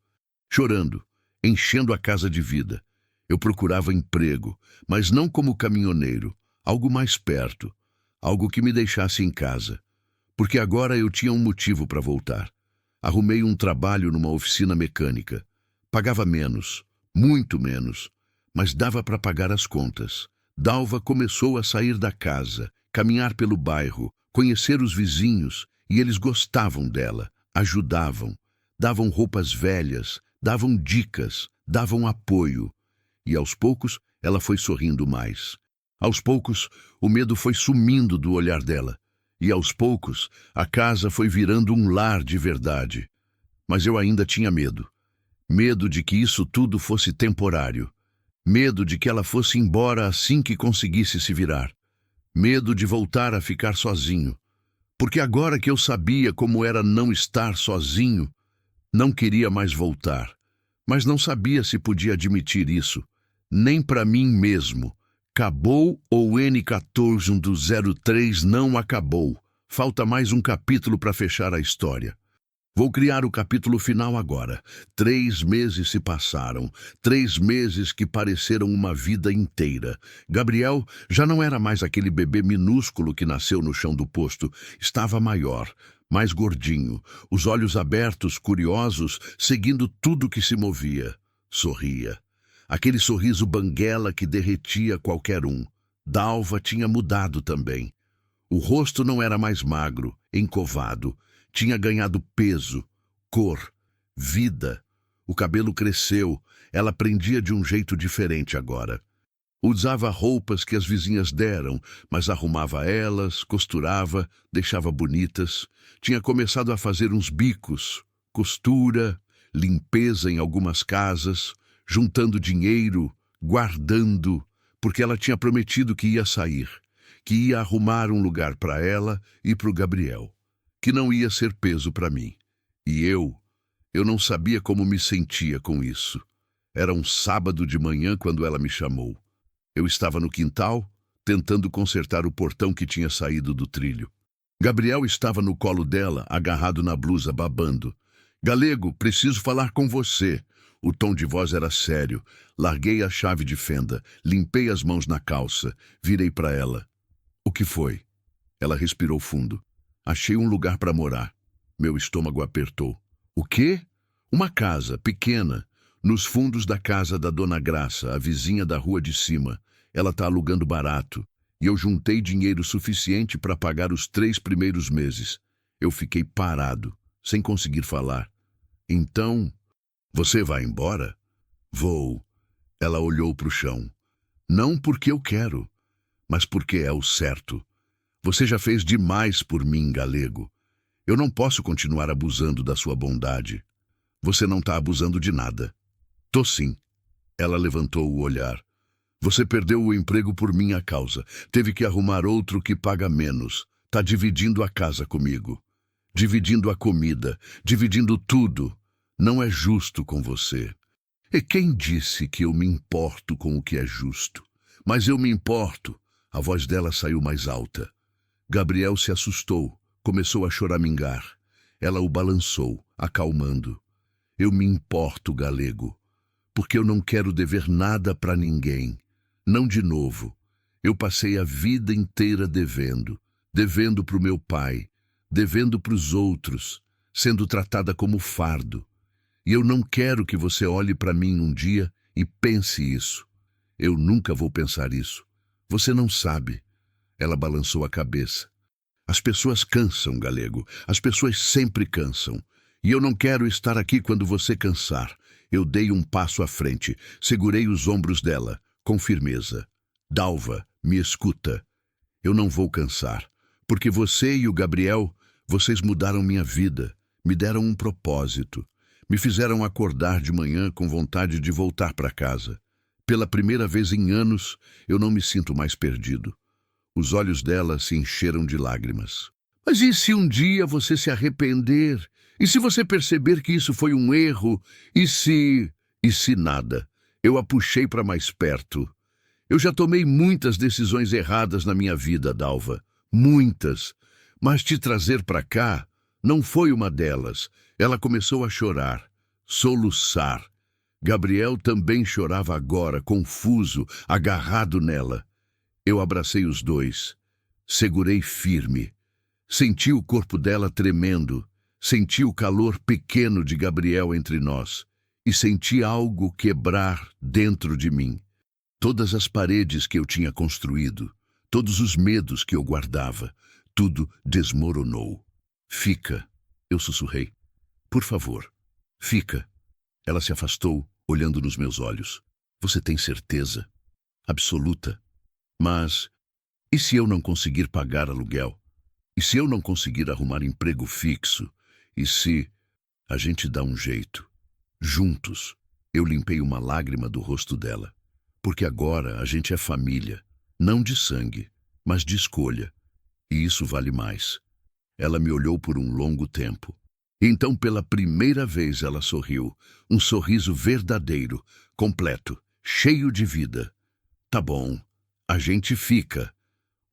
chorando, enchendo a casa de vida. Eu procurava emprego, mas não como caminhoneiro, algo mais perto, algo que me deixasse em casa, porque agora eu tinha um motivo para voltar. Arrumei um trabalho numa oficina mecânica. Pagava menos, muito menos, mas dava para pagar as contas. Dalva começou a sair da casa, caminhar pelo bairro, conhecer os vizinhos, e eles gostavam dela, ajudavam, davam roupas velhas, davam dicas, davam apoio. E aos poucos ela foi sorrindo mais. Aos poucos o medo foi sumindo do olhar dela. E aos poucos a casa foi virando um lar de verdade. Mas eu ainda tinha medo. Medo de que isso tudo fosse temporário. Medo de que ela fosse embora assim que conseguisse se virar. Medo de voltar a ficar sozinho. Porque agora que eu sabia como era não estar sozinho, não queria mais voltar. Mas não sabia se podia admitir isso, nem para mim mesmo. Acabou ou N14103 não acabou. Falta mais um capítulo para fechar a história. Vou criar o capítulo final agora. 3 meses se passaram. 3 meses que pareceram uma vida inteira. Gabriel já não era mais aquele bebê minúsculo que nasceu no chão do posto. Estava maior, mais gordinho, os olhos abertos, curiosos, seguindo tudo que se movia. Sorria. Aquele sorriso banguela que derretia qualquer um. Dalva tinha mudado também. O rosto não era mais magro, encovado. Tinha ganhado peso, cor, vida. O cabelo cresceu. Ela prendia de um jeito diferente agora. Usava roupas que as vizinhas deram, mas arrumava elas, costurava, deixava bonitas. Tinha começado a fazer uns bicos, costura, limpeza em algumas casas, juntando dinheiro, guardando, porque ela tinha prometido que ia sair, que ia arrumar um lugar para ela e para o Gabriel, que não ia ser peso para mim. E eu não sabia como me sentia com isso. Era um sábado de manhã quando ela me chamou. Eu estava no quintal, tentando consertar o portão que tinha saído do trilho. Gabriel estava no colo dela, agarrado na blusa, babando. "Galego, preciso falar com você." O tom de voz era sério. Larguei a chave de fenda, limpei as mãos na calça, virei para ela. "O que foi?" Ela respirou fundo. "Achei um lugar para morar." Meu estômago apertou. "O quê?" "Uma casa, pequena, nos fundos da casa da Dona Graça, a vizinha da rua de cima. Ela está alugando barato. E eu juntei dinheiro suficiente para pagar os 3 primeiros meses." Eu fiquei parado, sem conseguir falar. "Então, você vai embora?" "Vou." Ela olhou para o chão. "Não porque eu quero, mas porque é o certo. Você já fez demais por mim, Galego. Eu não posso continuar abusando da sua bondade." "Você não está abusando de nada." "Tô sim." Ela levantou o olhar. "Você perdeu o emprego por minha causa. Teve que arrumar outro que paga menos. Tá dividindo a casa comigo. Dividindo a comida. Dividindo tudo. Não é justo com você." "E quem disse que eu me importo com o que é justo?" "Mas eu me importo." A voz dela saiu mais alta. Gabriel se assustou. Começou a choramingar. Ela o balançou, acalmando. "Eu me importo, Galego, porque eu não quero dever nada para ninguém. Não de novo. Eu passei a vida inteira devendo. Devendo para o meu pai. Devendo para os outros. Sendo tratada como fardo. E eu não quero que você olhe para mim um dia e pense isso. Eu nunca vou pensar isso. Você não sabe." Ela balançou a cabeça. "As pessoas cansam, Galego. As pessoas sempre cansam. E eu não quero estar aqui quando você cansar." Eu dei um passo à frente. Segurei os ombros dela, com firmeza. "Dalva, me escuta. Eu não vou cansar. Porque você e o Gabriel, vocês mudaram minha vida. Me deram um propósito. Me fizeram acordar de manhã com vontade de voltar para casa. Pela primeira vez em anos, eu não me sinto mais perdido." Os olhos dela se encheram de lágrimas. "Mas e se um dia você se arrepender? E se você perceber que isso foi um erro? E se... E se nada?" Eu a puxei para mais perto. "Eu já tomei muitas decisões erradas na minha vida, Dalva. Muitas. Mas te trazer para cá não foi uma delas." Ela começou a chorar, soluçar. Gabriel também chorava agora, confuso, agarrado nela. Eu abracei os dois. Segurei firme. Senti o corpo dela tremendo. Senti o calor pequeno de Gabriel entre nós. E senti algo quebrar dentro de mim. Todas as paredes que eu tinha construído, todos os medos que eu guardava, tudo desmoronou. "Fica." Eu sussurrei. "Por favor, fica." Ela se afastou, olhando nos meus olhos. "Você tem certeza?" "Absoluta." "Mas, e se eu não conseguir pagar aluguel? E se eu não conseguir arrumar emprego fixo? E se... A gente dá um jeito. Juntos." Eu limpei uma lágrima do rosto dela. "Porque agora a gente é família. Não de sangue, mas de escolha. E isso vale mais. Ela me olhou por um longo tempo. Então, pela primeira vez, ela sorriu. Um sorriso verdadeiro, completo, cheio de vida. Tá bom, a gente fica.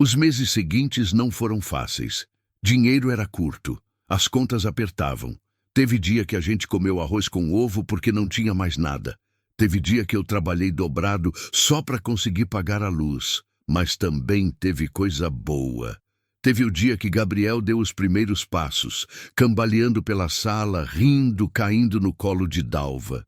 Os meses seguintes não foram fáceis. Dinheiro era curto. As contas apertavam. Teve dia que a gente comeu arroz com ovo porque não tinha mais nada. Teve dia que eu trabalhei dobrado só para conseguir pagar a luz. Mas também teve coisa boa. Teve o dia que Gabriel deu os primeiros passos, cambaleando pela sala, rindo, caindo no colo de Dalva.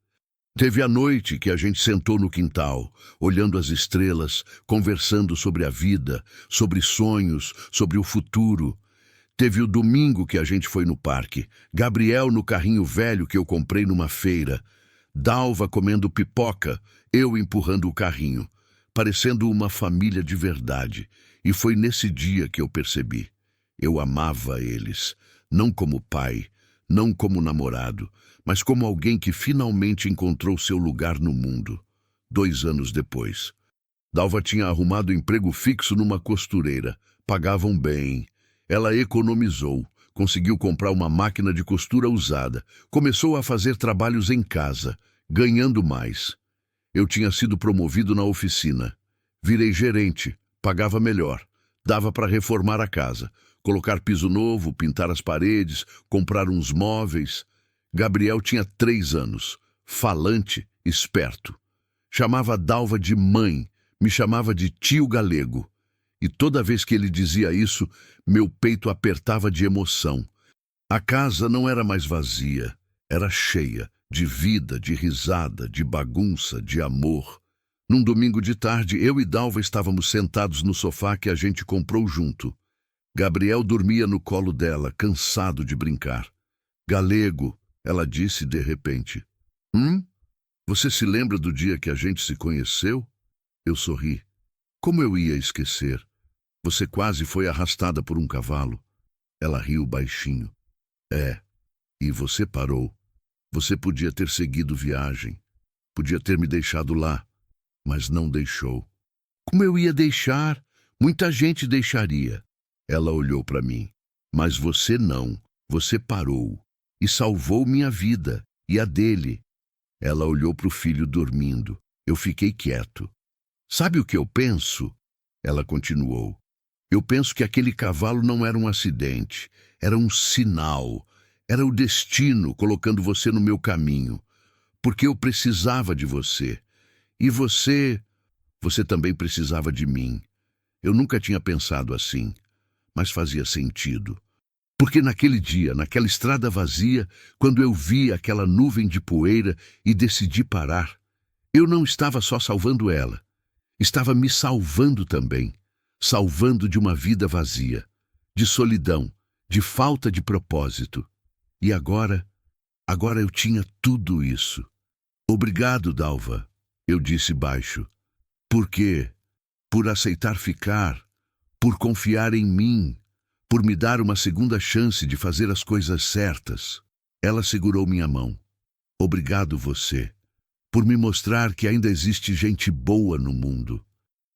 Teve a noite que a gente sentou no quintal, olhando as estrelas, conversando sobre a vida, sobre sonhos, sobre o futuro. Teve o domingo que a gente foi no parque, Gabriel no carrinho velho que eu comprei numa feira, Dalva comendo pipoca, eu empurrando o carrinho, parecendo uma família de verdade. E foi nesse dia que eu percebi. Eu amava eles, não como pai, não como namorado, mas como alguém que finalmente encontrou seu lugar no mundo. 2 anos depois. Dalva tinha arrumado emprego fixo numa costureira. Pagavam bem. Ela economizou, conseguiu comprar uma máquina de costura usada, começou a fazer trabalhos em casa, ganhando mais. Eu tinha sido promovido na oficina. Virei gerente. Pagava melhor, dava para reformar a casa, colocar piso novo, pintar as paredes, comprar uns móveis. Gabriel tinha 3 anos, falante, esperto. Chamava Dalva de mãe, me chamava de tio galego. E toda vez que ele dizia isso, meu peito apertava de emoção. A casa não era mais vazia, era cheia de vida, de risada, de bagunça, de amor. Num domingo de tarde, eu e Dalva estávamos sentados no sofá que a gente comprou junto. Gabriel dormia no colo dela, cansado de brincar. Galego, ela disse de repente. Você se lembra do dia que a gente se conheceu? Eu sorri. Como eu ia esquecer? Você quase foi arrastada por um cavalo. Ela riu baixinho. É, e você parou. Você podia ter seguido viagem. Podia ter me deixado lá. Mas não deixou. Como eu ia deixar? Muita gente deixaria. Ela olhou para mim. Mas você não. Você parou. E salvou minha vida. E a dele. Ela olhou para o filho dormindo. Eu fiquei quieto. Sabe o que eu penso? Ela continuou. Eu penso que aquele cavalo não era um acidente. Era um sinal. Era o destino colocando você no meu caminho. Porque eu precisava de você. E você também precisava de mim. Eu nunca tinha pensado assim, mas fazia sentido. Porque naquele dia, naquela estrada vazia, quando eu vi aquela nuvem de poeira e decidi parar, eu não estava só salvando ela, estava me salvando também, salvando de uma vida vazia, de solidão, de falta de propósito. E agora eu tinha tudo isso. Obrigado, Dalva. Eu disse baixo. Por quê? Por aceitar ficar, por confiar em mim, por me dar uma segunda chance de fazer as coisas certas. Ela segurou minha mão. Obrigado você, por me mostrar que ainda existe gente boa no mundo.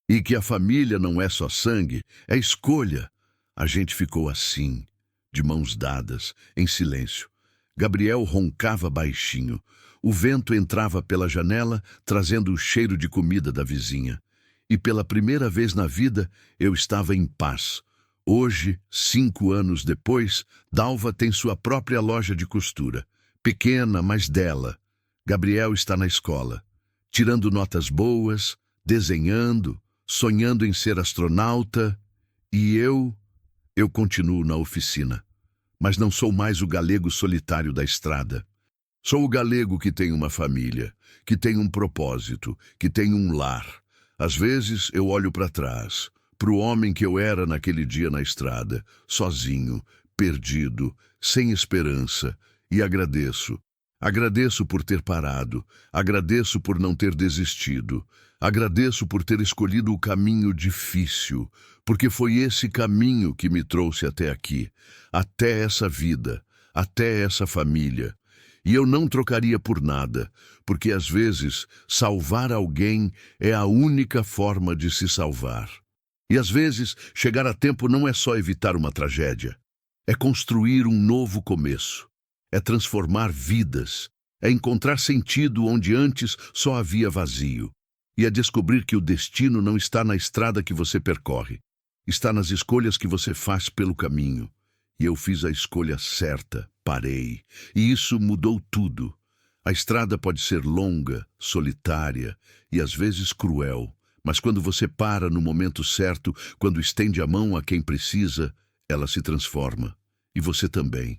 E que a família não é só sangue, é escolha. A gente ficou assim, de mãos dadas, em silêncio. Gabriel roncava baixinho. O vento entrava pela janela, trazendo o cheiro de comida da vizinha. E pela primeira vez na vida, eu estava em paz. Hoje, 5 anos depois, Dalva tem sua própria loja de costura. Pequena, mas dela. Gabriel está na escola, tirando notas boas, desenhando, sonhando em ser astronauta. E eu continuo na oficina. Mas não sou mais o galego solitário da estrada. Sou o galego que tem uma família, que tem um propósito, que tem um lar. Às vezes eu olho para trás, para o homem que eu era naquele dia na estrada, sozinho, perdido, sem esperança, e agradeço. Agradeço por ter parado, agradeço por não ter desistido, agradeço por ter escolhido o caminho difícil, porque foi esse caminho que me trouxe até aqui, até essa vida, até essa família. E eu não trocaria por nada, porque às vezes salvar alguém é a única forma de se salvar. E às vezes, chegar a tempo não é só evitar uma tragédia. É construir um novo começo. É transformar vidas. É encontrar sentido onde antes só havia vazio. E é descobrir que o destino não está na estrada que você percorre. Está nas escolhas que você faz pelo caminho. E eu fiz a escolha certa, parei. E isso mudou tudo. A estrada pode ser longa, solitária e às vezes cruel. Mas quando você para no momento certo, quando estende a mão a quem precisa, ela se transforma. E você também.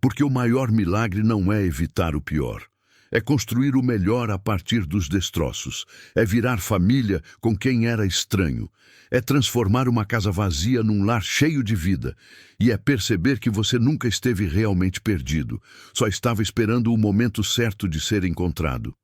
Porque o maior milagre não é evitar o pior. É construir o melhor a partir dos destroços. É virar família com quem era estranho. É transformar uma casa vazia num lar cheio de vida. E é perceber que você nunca esteve realmente perdido. Só estava esperando o momento certo de ser encontrado.